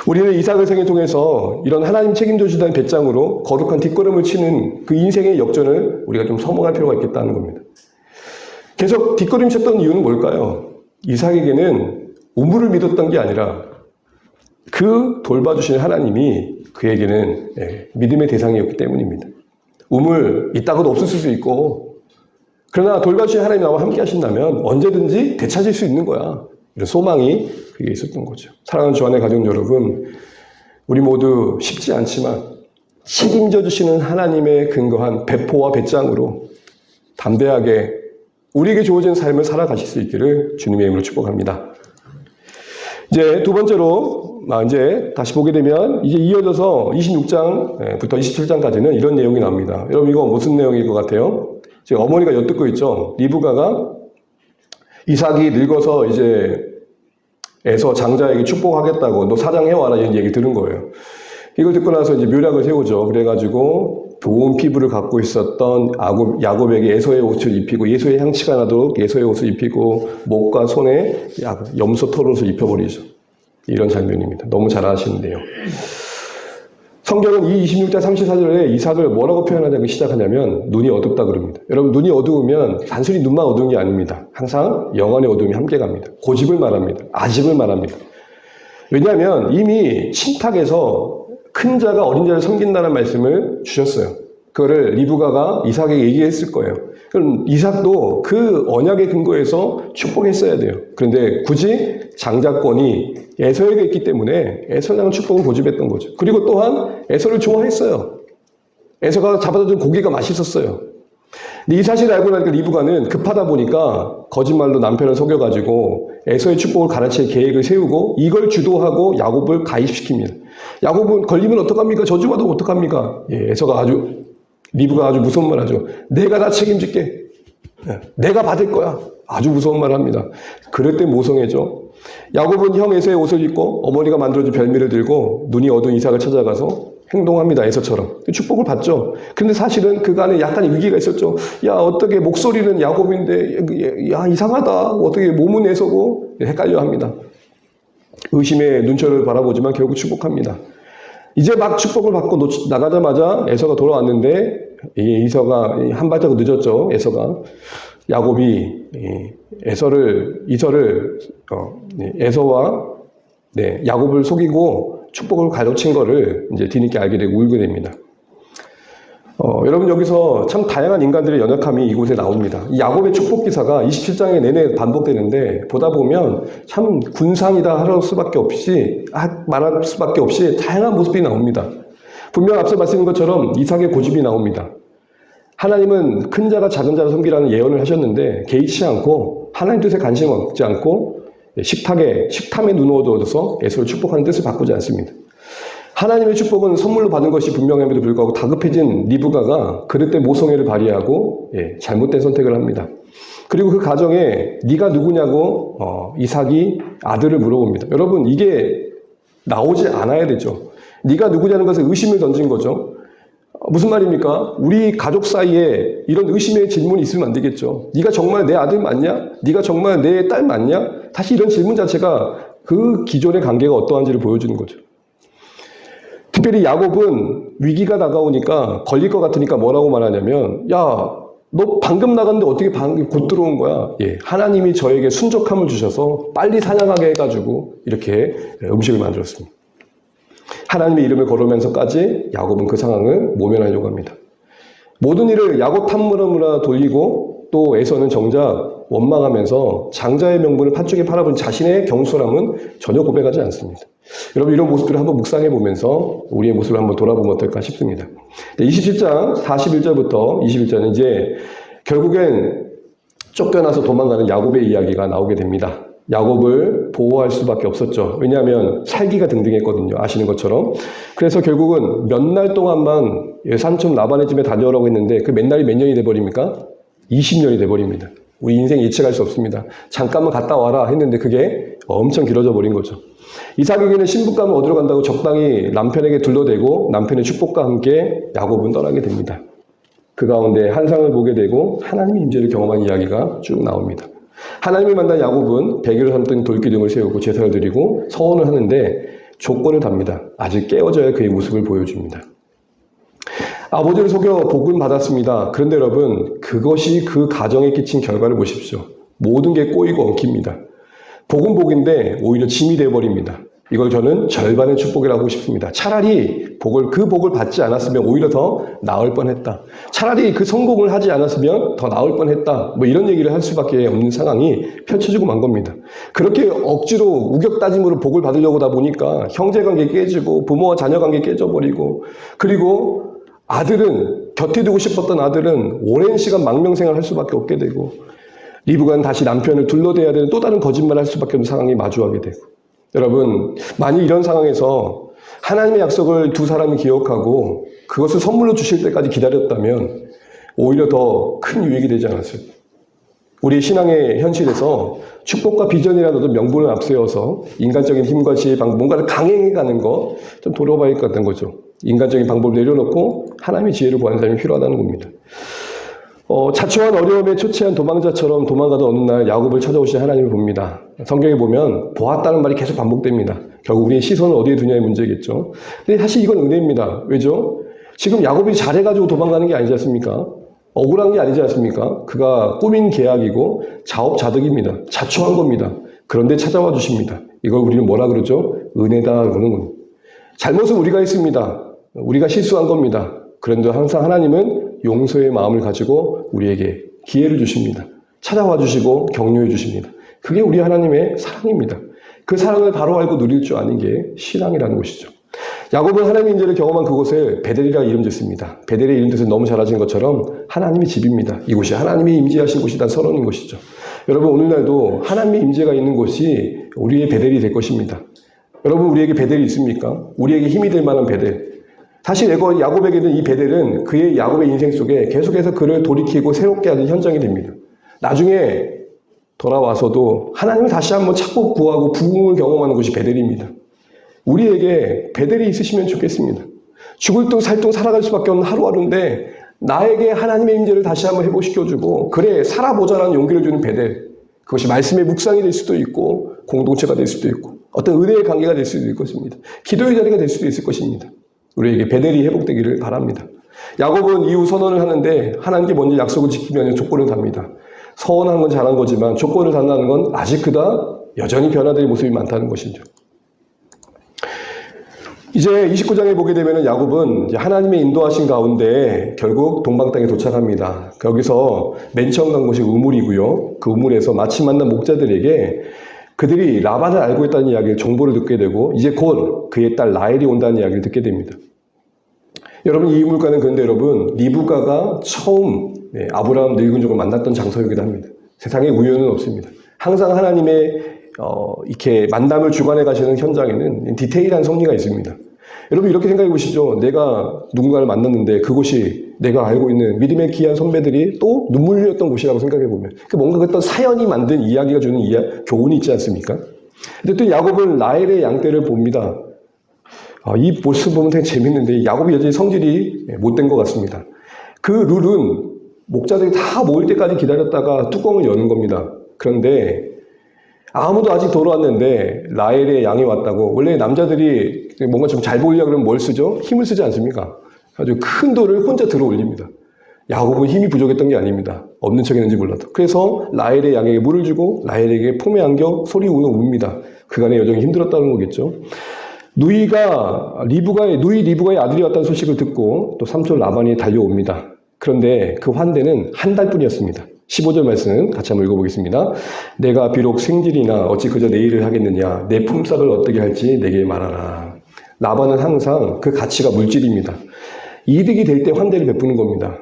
우리는 이삭의 생을 통해서 이런 하나님 책임져 주다는 배짱으로 거룩한 뒷걸음을 치는 그 인생의 역전을 우리가 좀 서먹할 필요가 있겠다는 겁니다. 계속 뒷걸음 쳤던 이유는 뭘까요? 이삭에게는 우물을 믿었던 게 아니라 그 돌봐주신 하나님이 그에게는 믿음의 대상이었기 때문입니다. 우물 있다고도 없을 수 있고 그러나 돌봐주신 하나님이 나와 함께 하신다면 언제든지 되찾을 수 있는 거야. 이런 소망이 그게 있었던 거죠. 사랑하는 주안의 가족 여러분, 우리 모두 쉽지 않지만 책임져 주시는 하나님의 근거한 배포와 배짱으로 담대하게 우리에게 주어진 삶을 살아가실 수 있기를 주님의 이름으로 축복합니다. 이제 두 번째로 이제 다시 보게 되면 이제 이어져서 26장부터 27장까지는 이런 내용이 나옵니다. 여러분 이거 무슨 내용일 것 같아요? 지금 어머니가 엿듣고 있죠. 리브가가 이삭이 늙어서 이제 에서 장자에게 축복하겠다고 너 사장해와라 이런 얘기 들은 거예요. 이걸 듣고 나서 이제 묘략을 세우죠. 그래가지고 좋은 피부를 갖고 있었던 야곱에게 에서의 옷을 입히고 예수의 향치가 나도록 예수의 옷을 입히고 목과 손에 염소 털옷을 입혀버리죠. 이런 장면입니다. 너무 잘 아시는데요. 성경은 이 26장 34절에 이삭을 뭐라고 표현하자고 시작하냐면 눈이 어둡다 그럽니다. 여러분 눈이 어두우면 단순히 눈만 어두운 게 아닙니다. 항상 영혼의 어둠이 함께 갑니다. 고집을 말합니다. 아집을 말합니다. 왜냐하면 이미 신탁에서 큰 자가 어린 자를 섬긴다는 말씀을 주셨어요. 그거를 리브가가 이삭에게 얘기했을 거예요. 그럼 이삭도 그 언약의 근거에서 축복했어야 돼요. 그런데 굳이 장자권이 에서에게 있기 때문에 에서랑 축복을 고집했던 거죠. 그리고 또한 에서를 좋아했어요. 에서가 잡아다 준 고기가 맛있었어요. 근데 이 사실을 알고 나니까 리브가는 급하다 보니까 거짓말로 남편을 속여가지고 에서의 축복을 가르칠 계획을 세우고 이걸 주도하고 야곱을 가입시킵니다. 야곱은 걸리면 어떡합니까? 저주받으면 어떡합니까? 에서가 리브가 아주 무서운 말 하죠. 내가 다 책임질게. 내가 받을 거야. 아주 무서운 말을 합니다. 그럴 때 모성애죠. 야곱은 형 에서의 옷을 입고 어머니가 만들어준 별미를 들고 눈이 어두운 이삭을 찾아가서 행동합니다. 에서처럼. 축복을 받죠. 근데 사실은 그간에 약간의 위기가 있었죠. 야, 어떻게 목소리는 야곱인데, 야, 이상하다. 어떻게 몸은 에서고, 헷갈려 합니다. 의심의 눈초리를 바라보지만 결국 축복합니다. 이제 막 축복을 받고 나가자마자 에서가 돌아왔는데, 이서가 한 발자국 늦었죠. 에서가. 야곱이 에서와 야곱을 속이고 축복을 가로챈 거를 이제 뒤늦게 알게 되고 울게 됩니다. 여러분 여기서 참 다양한 인간들의 연약함이 이곳에 나옵니다. 이 야곱의 축복 기사가 27장에 내내 반복되는데 보다 보면 참 군상이다 말할 수밖에 없이 다양한 모습이 나옵니다. 분명 앞서 말씀드린 것처럼 이삭의 고집이 나옵니다. 하나님은 큰 자가 작은 자를 섬기라는 예언을 하셨는데 개의치 않고 하나님 뜻에 관심 없지 않고 식탐에 눈어두어서 에서를 축복하는 뜻을 바꾸지 않습니다. 하나님의 축복은 선물로 받은 것이 분명함에도 불구하고 다급해진 리브가가 그릇된 모성애를 발휘하고 잘못된 선택을 합니다. 그리고 그 가정에 네가 누구냐고 이삭이 아들을 물어봅니다. 여러분 이게 나오지 않아야 되죠. 네가 누구냐는 것에 의심을 던진 거죠. 무슨 말입니까? 우리 가족 사이에 이런 의심의 질문이 있으면 안 되겠죠. 네가 정말 내 아들 맞냐? 네가 정말 내 딸 맞냐? 다시 이런 질문 자체가 그 기존의 관계가 어떠한지를 보여주는 거죠. 특별히 야곱은 위기가 다가오니까 걸릴 것 같으니까 뭐라고 말하냐면 야, 너 방금 나갔는데 어떻게 방금 곧 들어온 거야? 하나님이 저에게 순적함을 주셔서 빨리 사냥하게 해가지고 이렇게 음식을 만들었습니다. 하나님의 이름을 걸으면서까지 야곱은 그 상황을 모면하려고 합니다. 모든 일을 야곱 탐문으로 돌리고 또 에서는 정작 원망하면서 장자의 명분을 팥죽에 팔아본 자신의 경솔함은 전혀 고백하지 않습니다. 여러분 이런 모습들을 한번 묵상해 보면서 우리의 모습을 한번 돌아보면 어떨까 싶습니다. 27장 41절부터 21절은 이제 결국엔 쫓겨나서 도망가는 야곱의 이야기가 나오게 됩니다. 야곱을 보호할 수밖에 없었죠. 왜냐하면 살기가 등등했거든요. 아시는 것처럼. 그래서 결국은 몇 날 동안만 삼촌 라반의 집에 다녀오라고 했는데 그 몇 날이 몇 년이 돼버립니까? 20년이 돼버립니다. 우리 인생 예측할 수 없습니다. 잠깐만 갔다 와라 했는데 그게 엄청 길어져 버린 거죠. 이삭에게는 신부감을 얻으러 간다고 적당히 남편에게 둘러대고 남편의 축복과 함께 야곱은 떠나게 됩니다. 그 가운데 환상을 보게 되고 하나님의 임재를 경험한 이야기가 쭉 나옵니다. 하나님을 만난 야곱은 베개를 삼든 돌기둥을 세우고 제사를 드리고 서원을 하는데 조건을 답니다. 아직 깨어져야 그의 모습을 보여줍니다. 아버지를 속여 복을 받았습니다. 그런데 여러분 그것이 그 가정에 끼친 결과를 보십시오. 모든 게 꼬이고 엉킵니다. 복은 복인데 오히려 짐이 되어버립니다. 이걸 저는 절반의 축복이라고 하고 싶습니다. 차라리 그 복을 받지 않았으면 오히려 더 나을 뻔했다. 차라리 그 성공을 하지 않았으면 더 나을 뻔했다. 뭐 이런 얘기를 할 수밖에 없는 상황이 펼쳐지고 만 겁니다. 그렇게 억지로 우격다짐으로 복을 받으려고 하다 보니까 형제관계 깨지고 부모와 자녀관계 깨져버리고 그리고 아들은 곁에 두고 싶었던 아들은 오랜 시간 망명생활을 할 수밖에 없게 되고 리브가는 다시 남편을 둘러대야 되는 또 다른 거짓말을 할 수밖에 없는 상황이 마주하게 되고 여러분 만일 이런 상황에서 하나님의 약속을 두 사람이 기억하고 그것을 선물로 주실 때까지 기다렸다면 오히려 더 큰 유익이 되지 않았을까. 우리 신앙의 현실에서 축복과 비전이라는 어떤 명분을 앞세워서 인간적인 힘과 지혜의 방법 뭔가를 강행해가는 거 좀 돌아봐야 할 것 같은 거죠. 인간적인 방법을 내려놓고 하나님의 지혜를 구하는 사람이 필요하다는 겁니다. 자초한 어려움에 초췌한 도망자처럼 도망가던 어느 날 야곱을 찾아오신 하나님을 봅니다. 성경에 보면 보았다는 말이 계속 반복됩니다. 결국 우리의 시선을 어디에 두냐의 문제겠죠. 근데 사실 이건 은혜입니다. 왜죠? 지금 야곱이 잘해가지고 도망가는 게 아니지 않습니까? 억울한 게 아니지 않습니까? 그가 꾸민 계약이고 자업자득입니다. 자초한 겁니다. 그런데 찾아와 주십니다. 이걸 우리는 뭐라 그러죠? 은혜다 그러는 겁니다. 잘못은 우리가 했습니다. 우리가 실수한 겁니다. 그런데 항상 하나님은 용서의 마음을 가지고 우리에게 기회를 주십니다. 찾아와 주시고 격려해 주십니다. 그게 우리 하나님의 사랑입니다. 그 사랑을 바로 알고 누릴 줄 아는 게 신앙이라는 것이죠. 야곱은 하나님의 인재를 경험한 그곳을 베델이라 이름 짓습니다. 베델의 이름 뜻은 너무 잘 아신 것처럼 하나님의 집입니다. 이곳이 하나님이 임재하신 곳이다 선언인 것이죠. 여러분 오늘날도 하나님의 임재가 있는 곳이 우리의 베델이 될 것입니다. 여러분 우리에게 베델이 있습니까? 우리에게 힘이 될 만한 베델. 사실 야곱에게는 이 베델은 그의 야곱의 인생 속에 계속해서 그를 돌이키고 새롭게 하는 현장이 됩니다. 나중에 돌아와서도 하나님을 다시 한번 찾고 구하고 부흥을 경험하는 것이 베델입니다. 우리에게 베델이 있으시면 좋겠습니다. 죽을 둥 살 둥 살아갈 수밖에 없는 하루하루인데 나에게 하나님의 임재를 다시 한번 회복시켜주고 그래 살아보자라는 용기를 주는 베델. 그것이 말씀의 묵상이 될 수도 있고 공동체가 될 수도 있고 어떤 은혜의 관계가 될 수도 있을 것입니다. 기도의 자리가 될 수도 있을 것입니다. 우리에게 베델이 회복되기를 바랍니다. 야곱은 이후 선언을 하는데 하나님께 먼저 약속을 지키면 조건을 답니다. 서원한 건 잘한 거지만 조건을 단다는 건 아직 그다 여전히 변화될 모습이 많다는 것이죠. 이제 29장에 보게 되면 야곱은 하나님의 인도하신 가운데 결국 동방 땅에 도착합니다. 거기서 맨 처음 간 곳이 우물이고요. 그 우물에서 마침 만난 목자들에게 그들이 라반을 알고 있다는 이야기를 정보를 듣게 되고 이제 곧 그의 딸 라헬이 온다는 이야기를 듣게 됩니다. 여러분 이 우물가는 그런데 여러분 리브가가 처음 아브라함 늙은 종을 만났던 장소이기도 합니다. 세상에 우연은 없습니다. 항상 하나님의 이렇게 만남을 주관해 가시는 현장에는 디테일한 섭리가 있습니다. 여러분 이렇게 생각해 보시죠. 내가 누군가를 만났는데 그곳이 내가 알고 있는 믿음의 귀한 선배들이 또 눈물 흘렸던 곳이라고 생각해 보면 뭔가 어떤 사연이 만든 이야기가 주는 교훈이 있지 않습니까? 근데 또 야곱은 라헬의 양떼를 봅니다. 이 모습 보면 되게 재밌는데 야곱이 여전히 성질이 못된 것 같습니다. 그 룰은 목자들이 다 모일 때까지 기다렸다가 뚜껑을 여는 겁니다. 그런데 아무도 아직 돌아왔는데 라헬의 양이 왔다고. 원래 남자들이 뭔가 좀 잘 보이려고 그러면 뭘 쓰죠? 힘을 쓰지 않습니까? 아주 큰 돌을 혼자 들어 올립니다. 야곱은 힘이 부족했던 게 아닙니다. 없는 척했는지 몰라도. 그래서 라헬의 양에게 물을 주고 라헬에게 폼에 안겨 소리 웁니다. 그간의 여정이 힘들었다는 거겠죠. 누이 리브가의 아들이 왔다는 소식을 듣고 또 삼촌 라반이 달려옵니다. 그런데 그 환대는 한 달뿐이었습니다. 15절 말씀 같이 한번 읽어보겠습니다. 내가 비록 생질이나 어찌 그저 내 일을 하겠느냐. 내 품삯을 어떻게 할지 내게 말하라. 라반은 항상 그 가치가 물질입니다. 이득이 될 때 환대를 베푸는 겁니다.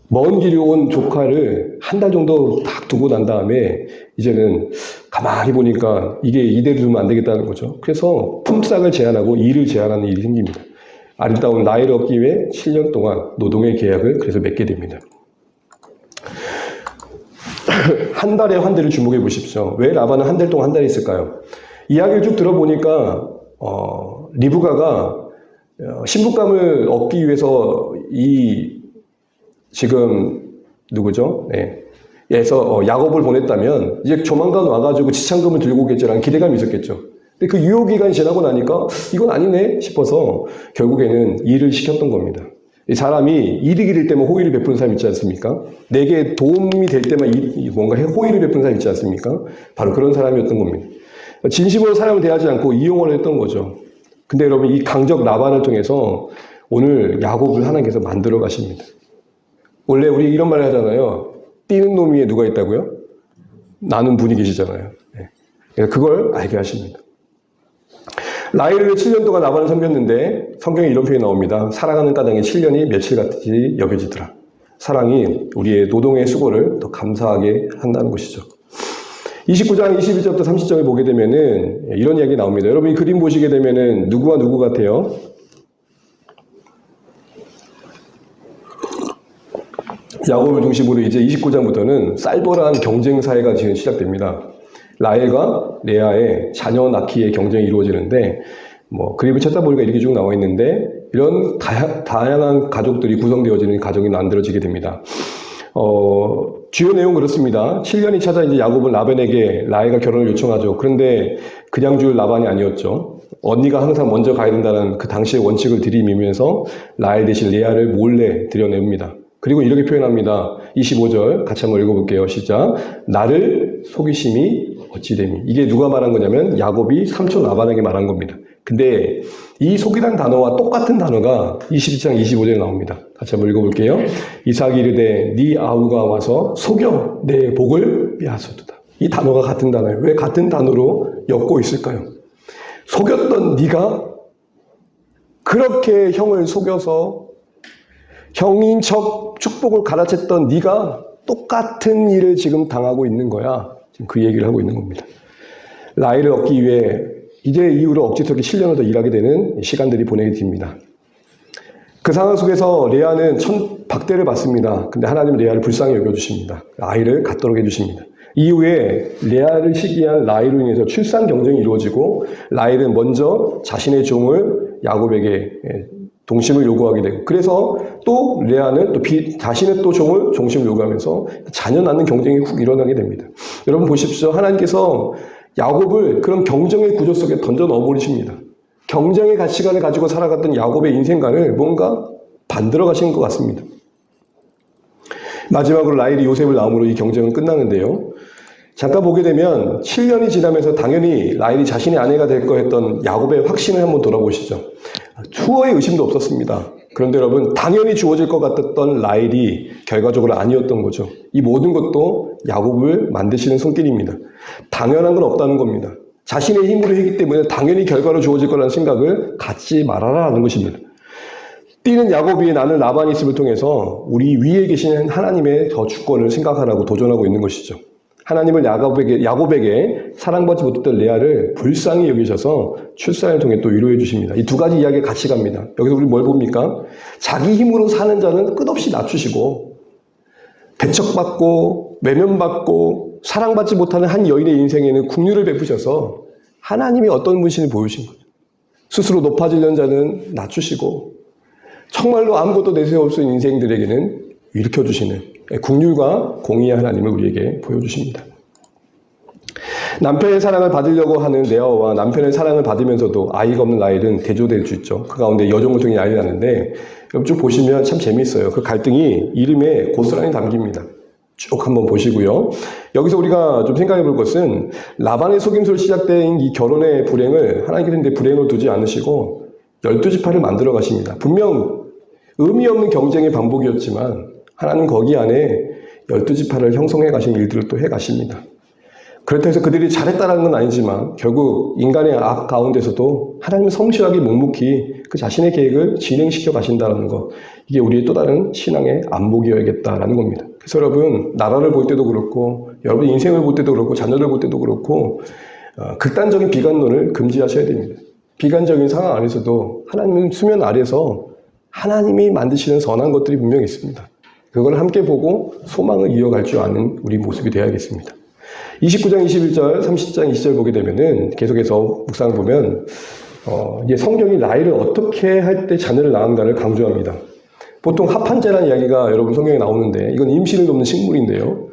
먼 길이 온 조카를 한 달 정도 딱 두고 난 다음에 이제는 가만히 보니까 이게 이대로 두면 안 되겠다는 거죠. 그래서 품삯을 제한하고 일을 제한하는 일이 생깁니다. 아름다운 라헬을 얻기 위해 7년 동안 노동의 계약을 그래서 맺게 됩니다. 한 달의 환대를 주목해 보십시오. 왜 라반은 한 달 동안 한 달이 있을까요? 이야기를 쭉 들어보니까 리브가가 신부감을 얻기 위해서 지금 누구죠? 야곱을 보냈다면 이제 조만간 와가지고 지참금을 들고 오겠지라는 기대감이 있었겠죠. 근데 그 유효 기간이 지나고 나니까 이건 아니네 싶어서 결국에는 일을 시켰던 겁니다. 이 사람이 이득이 될 때만 호의를 베푸는 사람 있지 않습니까? 내게 도움이 될 때만 뭔가 호의를 베푸는 사람 있지 않습니까? 바로 그런 사람이었던 겁니다. 진심으로 사람을 대하지 않고 이용을 했던 거죠. 근데 여러분 이 강적 라반을 통해서 오늘 야곱을 하나님께서 만들어 가십니다. 원래 우리 이런 말을 하잖아요. 뛰는 놈 위에 누가 있다고요? 나는 분이 계시잖아요. 그걸 알게 하십니다. 라헬을 7년 동안 라반을 섬겼는데 성경에 이런 표현이 나옵니다. 사랑하는 까닭에 7년이 며칠같이 여겨지더라. 사랑이 우리의 노동의 수고를 더 감사하게 한다는 것이죠. 29장 21절부터 30절을 보게 되면은 이런 이야기 나옵니다. 여러분 이 그림 보시게 되면은 누구와 누구 같아요? 야곱을 중심으로 이제 29장부터는 쌀벌한 경쟁 사회가 지금 시작됩니다. 라헬과 레아의 자녀 낳기의 경쟁이 이루어지는데 그림을 찾다 보니까 이렇게 쭉 나와 있는데 이런 다양한 가족들이 구성되어지는 가정이 만들어지게 됩니다. 주요 내용은 그렇습니다. 7년이 찾아 이제 야곱은 라반에게 라헬과 결혼을 요청하죠. 그런데 그냥 줄 라반이 아니었죠. 언니가 항상 먼저 가야 된다는 그 당시의 원칙을 들이밀면서 라헬 대신 레아를 몰래 들여냅니다. 그리고 이렇게 표현합니다. 25절 같이 한번 읽어볼게요. 시작. 나를 속이심이 어찌됨이. 이게 누가 말한 거냐면 야곱이 삼촌 라반에게 말한 겁니다. 근데 이 속이란 단어와 똑같은 단어가 22장 25절에 나옵니다. 같이 한번 읽어볼게요. 이삭이 이르되 네 아우가 와서 속여 내 복을 빼앗았도다. 이 단어가 같은 단어예요. 왜 같은 단어로 엮고 있을까요? 속였던 네가 그렇게 형을 속여서 형인 척 축복을 갈아챘던 네가 똑같은 일을 지금 당하고 있는 거야. 지금 그 얘기를 하고 있는 겁니다. 라헬을 얻기 위해 이제 이후로 억지스럽게 7년을 더 일하게 되는 시간들이 보내게 됩니다. 그 상황 속에서 레아는 박대를 받습니다. 근데 하나님은 레아를 불쌍히 여겨주십니다. 아이를 갖도록 해주십니다. 이후에 레아를 시기한 라헬로 인해서 출산 경쟁이 이루어지고 라헬은 먼저 자신의 종을 야곱에게 동심을 요구하게 되고 그래서 또 레아는 또 자신의 또 종심을 요구하면서 자녀 낳는 경쟁이 훅 일어나게 됩니다. 여러분 보십시오. 하나님께서 야곱을 그런 경쟁의 구조 속에 던져 넣어버리십니다. 경쟁의 가치관을 가지고 살아갔던 야곱의 인생관을 뭔가 만들어 가시는 것 같습니다. 마지막으로 라헬이 요셉을 낳음으로 이 경쟁은 끝나는데요. 잠깐 보게 되면 7년이 지나면서 당연히 라헬이 자신의 아내가 될 거 했던 야곱의 확신을 한번 돌아보시죠. 투어의 의심도 없었습니다. 그런데 여러분 당연히 주어질 것 같았던 라헬이 결과적으로 아니었던 거죠. 이 모든 것도 야곱을 만드시는 손길입니다. 당연한 건 없다는 겁니다. 자신의 힘으로 했기 때문에 당연히 결과로 주어질 거라는 생각을 갖지 말아라 하는 것입니다. 뛰는 야곱이 나는 라반이 있음을 통해서 우리 위에 계신 하나님의 더 주권을 생각하라고 도전하고 있는 것이죠. 하나님을 야곱에게 사랑받지 못했던 레아를 불쌍히 여기셔서 출산을 통해 또 위로해 주십니다. 이 두 가지 이야기가 같이 갑니다. 여기서 우리 뭘 봅니까? 자기 힘으로 사는 자는 끝없이 낮추시고 배척받고 외면받고 사랑받지 못하는 한 여인의 인생에는 긍휼을 베푸셔서 하나님이 어떤 분신을 보여주신 거죠. 스스로 높아지려는 자는 낮추시고 정말로 아무것도 내세울 수 있는 인생들에게는 일으켜주시는 긍휼과 공의의 하나님을 우리에게 보여주십니다. 남편의 사랑을 받으려고 하는 레아와 남편의 사랑을 받으면서도 아이가 없는 라헬은 대조될 수 있죠. 그 가운데 여종을 통해 아이를 낳는데 여러분 쭉 보시면 참 재미있어요. 그 갈등이 이름에 고스란히 담깁니다. 쭉 한번 보시고요. 여기서 우리가 좀 생각해 볼 것은 라반의 속임수로 시작된 이 결혼의 불행을 하나님께서 불행을 두지 않으시고 12지파를 만들어 가십니다. 분명 의미 없는 경쟁의 반복이었지만 하나님 거기 안에 12지파를 형성해 가신 일들을 또 해 가십니다. 그렇다고 해서 그들이 잘했다는 건 아니지만 결국 인간의 악 가운데서도 하나님은 성실하게 묵묵히 그 자신의 계획을 진행시켜 가신다는 것, 이게 우리의 또 다른 신앙의 안목이어야겠다라는 겁니다. 그래서 여러분 나라를 볼 때도 그렇고 여러분 인생을 볼 때도 그렇고 자녀를 볼 때도 그렇고 극단적인 비관론을 금지하셔야 됩니다. 비관적인 상황 안에서도 하나님은 수면 아래서 하나님이 만드시는 선한 것들이 분명히 있습니다. 그걸 함께 보고 소망을 이어갈 줄 아는 우리 모습이 되어야겠습니다. 29장 21절, 30장 20절 보게 되면은 계속해서 묵상을 보면 이제 성경이 라헬을 어떻게 할 때 자녀를 낳은가를 강조합니다. 보통 합한제라는 이야기가 여러분 성경에 나오는데 이건 임신을 돕는 식물인데요.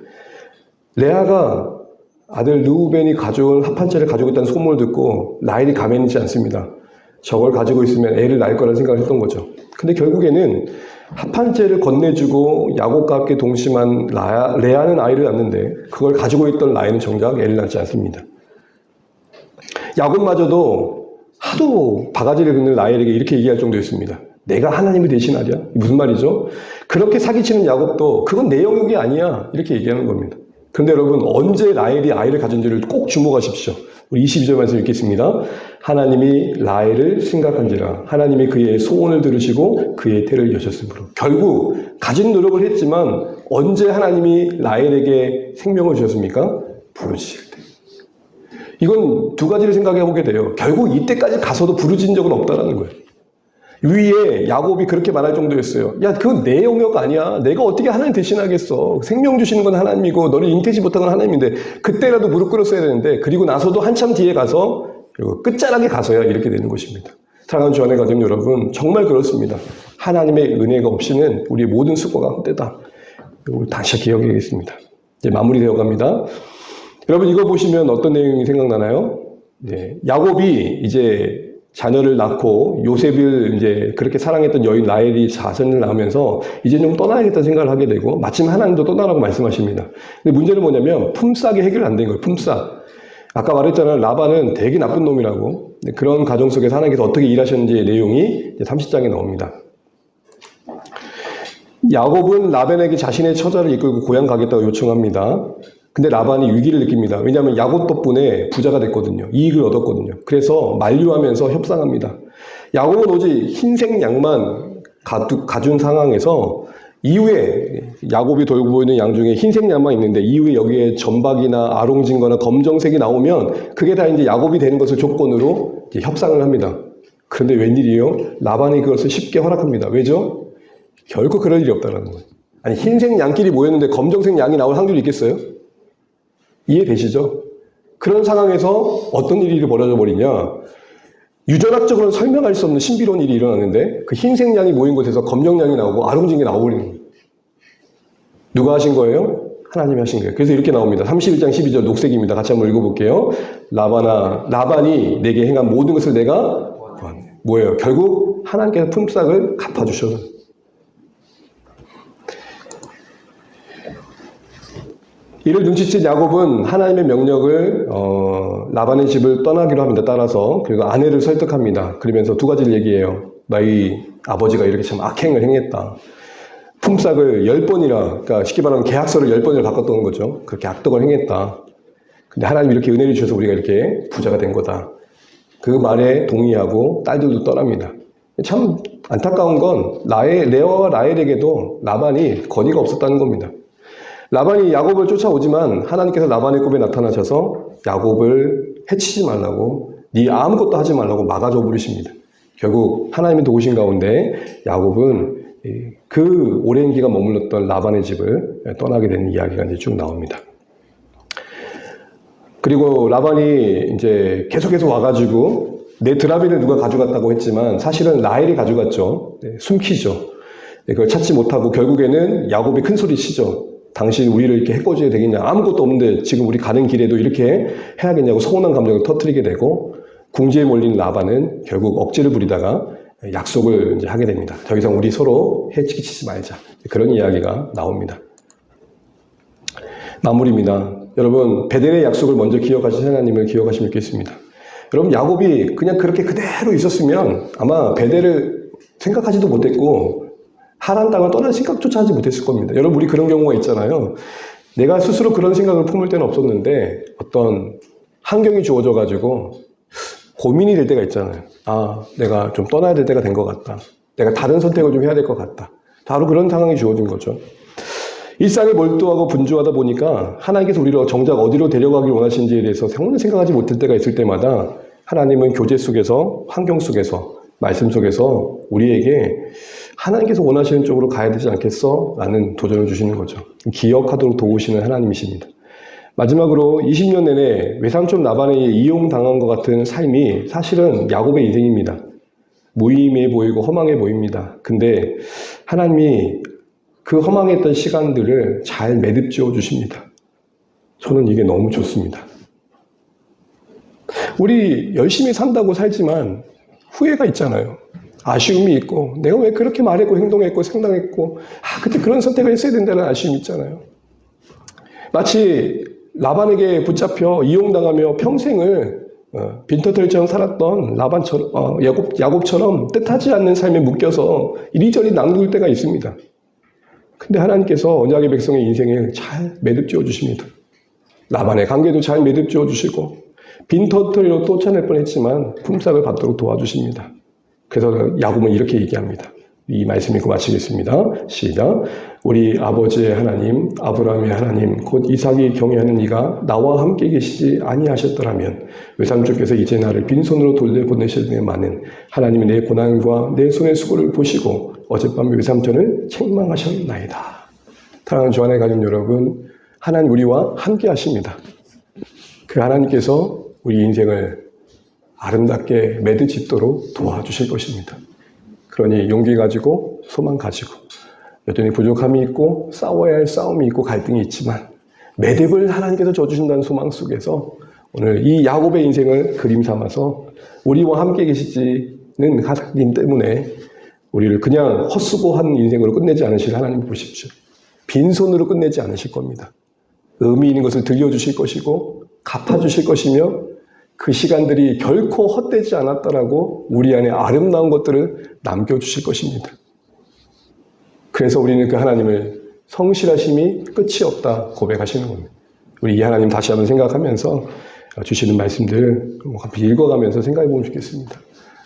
레아가 아들 르우벤이 가져온 합한제를 가지고 있다는 소문을 듣고 라헬이 가만히 있지 않습니다. 저걸 가지고 있으면 애를 낳을 거라는 생각을 했던 거죠. 근데 결국에는 합한제를 건네주고 야곱과 함께 동심한 레아는 아이를 낳는데 그걸 가지고 있던 라헬은 정작 애를 낳지 않습니다. 야곱마저도 하도 바가지를 긁는 라헬에게 이렇게 얘기할 정도였습니다. 내가 하나님을 대신하랴? 무슨 말이죠? 그렇게 사기치는 야곱도 그건 내 영역이 아니야 이렇게 얘기하는 겁니다. 그런데 여러분 언제 라헬이 아이를 가진지를 꼭 주목하십시오. 우리 22절 말씀 읽겠습니다. 하나님이 라헬을 생각한지라 하나님이 그의 소원을 들으시고 그의 태를 여셨으므로. 결국 가진 노력을 했지만 언제 하나님이 라헬에게 생명을 주셨습니까? 부르짖을 때. 이건 두 가지를 생각해 보게 돼요. 결국 이때까지 가서도 부르짖은 적은 없다는 거예요. 위에 야곱이 그렇게 말할 정도였어요. 야, 그건 내 영역 아니야. 내가 어떻게 하나님 대신하겠어. 생명 주시는 건 하나님이고 너를 잉태지 못한 건 하나님인데 그때라도 무릎 꿇었어야 되는데 그리고 나서도 한참 뒤에 가서 끝자락에 가서야 이렇게 되는 것입니다. 사랑하는 주 안에 가족 여러분, 정말 그렇습니다. 하나님의 은혜가 없이는 우리의 모든 수고가 헛되다. 이걸 다시 기억해야겠습니다. 이제 마무리되어 갑니다. 여러분 이거 보시면 어떤 내용이 생각나나요? 네, 야곱이 이제 자녀를 낳고 요셉을 이제 그렇게 사랑했던 여인 라헬이 자손을 낳으면서 이제 좀 떠나야겠다는 생각을 하게 되고 마침 하나님도 떠나라고 말씀하십니다. 근데 문제는 뭐냐면 품삯이 해결 안 된 거예요. 품삯. 아까 말했잖아요. 라반은 되게 나쁜 놈이라고. 그런 가정 속에서 하나님께서 어떻게 일하셨는지의 내용이 30장에 나옵니다. 야곱은 라반에게 자신의 처자를 이끌고 고향 가겠다고 요청합니다. 근데 라반이 위기를 느낍니다. 왜냐하면 야곱 덕분에 부자가 됐거든요. 이익을 얻었거든요. 그래서 만류하면서 협상합니다. 야곱은 오직 흰색 양만 가준 상황에서 이후에 야곱이 돌고 있는 양 중에 흰색 양만 있는데 이후에 여기에 점박이나 아롱진거나 검정색이 나오면 그게 다 이제 야곱이 되는 것을 조건으로 이제 협상을 합니다. 그런데 웬일이에요? 라반이 그것을 쉽게 허락합니다. 왜죠? 결코 그럴 일이 없다는 거예요. 아니 흰색 양끼리 모였는데 검정색 양이 나올 확률이 있겠어요? 이해되시죠? 그런 상황에서 어떤 일이 벌어져 버리냐? 유전학적으로는 설명할 수 없는 신비로운 일이 일어나는데 그 흰색 양이 모인 곳에서 검정 양이 나오고 아롱진이 나와버리는 거예요. 누가 하신 거예요? 하나님이 하신 거예요. 그래서 이렇게 나옵니다. 31장 12절 녹색입니다. 같이 한번 읽어볼게요. 라반이 내게 행한 모든 것을 내가 뭐예요? 결국 하나님께서 품삯을 갚아주셔요. 이를 눈치챈 야곱은 하나님의 명령을 라반의 집을 떠나기로 합니다. 따라서 그리고 아내를 설득합니다. 그러면서 두 가지를 얘기해요. 너희 아버지가 이렇게 참 악행을 행했다. 품삯을 10번이나 그러니까 쉽게 말하면 계약서를 10번이나 바꿨던 거죠. 그렇게 악덕을 행했다. 근데 하나님이 이렇게 은혜를 주셔서 우리가 이렇게 부자가 된 거다. 그 말에 동의하고 딸들도 떠납니다. 참 안타까운 건 레아와 라헬에게도 라반이 권위가 없었다는 겁니다. 라반이 야곱을 쫓아오지만 하나님께서 라반의 꿈에 나타나셔서 야곱을 해치지 말라고 네 아무것도 하지 말라고 막아줘 버리십니다. 결국 하나님의 도우신 가운데 야곱은 그 오랜 기간 머물렀던 라반의 집을 떠나게 되는 이야기가 이제 쭉 나옵니다. 그리고 라반이 이제 계속해서 와가지고 내 드라비를 누가 가져갔다고 했지만 사실은 라헬이 가져갔죠. 숨기죠. 그걸 찾지 못하고 결국에는 야곱이 큰 소리 치죠. 당신 우리를 이렇게 해코지해야 되겠냐. 아무것도 없는데 지금 우리 가는 길에도 이렇게 해야겠냐고 서운한 감정을 터뜨리게 되고 궁지에 몰린 라반은 결국 억지를 부리다가 약속을 이제 하게 됩니다. 더 이상 우리 서로 해치지 말자. 그런 이야기가 나옵니다. 마무리입니다. 여러분 베델의 약속을 먼저 기억하신 하나님을 기억하시면 좋겠습니다. 여러분 야곱이 그냥 그렇게 그대로 있었으면 아마 베델을 생각하지도 못했고 하란 땅을 떠날 생각조차 하지 못했을 겁니다. 여러분 우리 그런 경우가 있잖아요. 내가 스스로 그런 생각을 품을 때는 없었는데 어떤 환경이 주어져 가지고 고민이 될 때가 있잖아요. 아, 내가 좀 떠나야 될 때가 된 것 같다. 내가 다른 선택을 좀 해야 될 것 같다. 바로 그런 상황이 주어진 거죠. 일상에 몰두하고 분주하다 보니까 하나님께서 우리를 정작 어디로 데려가길 원하시는지에 대해서 전혀 생각하지 못할 때가 있을 때마다 하나님은 교제 속에서, 환경 속에서, 말씀 속에서 우리에게 하나님께서 원하시는 쪽으로 가야 되지 않겠어? 라는 도전을 주시는 거죠. 기억하도록 도우시는 하나님이십니다. 마지막으로 20년 내내 외삼촌 라반에 이용당한 것 같은 삶이 사실은 야곱의 인생입니다. 무의미해 보이고 허망해 보입니다. 근데 하나님이 그 허망했던 시간들을 잘 매듭지어 주십니다. 저는 이게 너무 좋습니다. 우리 열심히 산다고 살지만 후회가 있잖아요. 아쉬움이 있고 내가 왜 그렇게 말했고 행동했고 생각했고 그때 그런 선택을 했어야 된다는 아쉬움이 있잖아요. 마치 라반에게 붙잡혀 이용당하며 평생을 빈터털처럼 살았던 라반처럼 야곱처럼 뜻하지 않는 삶에 묶여서 이리저리 낭구일 때가 있습니다. 근데 하나님께서 언약의 백성의 인생을 잘 매듭지어 주십니다. 라반의 관계도 잘 매듭지어 주시고 빈터털로 쫓아낼 뻔했지만 품삯을 받도록 도와주십니다. 그래서 야곱은 이렇게 얘기합니다. 이 말씀 읽고 마치겠습니다. 시작. 우리 아버지의 하나님, 아브라함의 하나님, 곧 이삭이 경외하는 이가 나와 함께 계시지 아니하셨더라면 외삼촌께서 이제 나를 빈손으로 돌려보내셨느냐마는 하나님이 내 고난과 내 손의 수고를 보시고 어젯밤에 외삼촌을 책망하셨나이다. 사랑하는 주안의 가족 여러분, 하나님 우리와 함께 하십니다. 그 하나님께서 우리 인생을 아름답게 매듭짓도록 도와주실 것입니다. 그러니 용기 가지고 소망 가지고 여전히 부족함이 있고 싸워야 할 싸움이 있고 갈등이 있지만 매듭을 하나님께서 져주신다는 소망 속에서 오늘 이 야곱의 인생을 그림 삼아서 우리와 함께 계시지는 하나님 때문에 우리를 그냥 헛수고한 인생으로 끝내지 않으실 하나님 보십시오. 빈손으로 끝내지 않으실 겁니다. 의미 있는 것을 들려주실 것이고 갚아주실 것이며 그 시간들이 결코 헛되지 않았다라고 우리 안에 아름다운 것들을 남겨주실 것입니다. 그래서 우리는 그 하나님을 성실하심이 끝이 없다 고백하시는 겁니다. 우리 이 하나님 다시 한번 생각하면서 주시는 말씀들 읽어가면서 생각해 보면 좋겠습니다.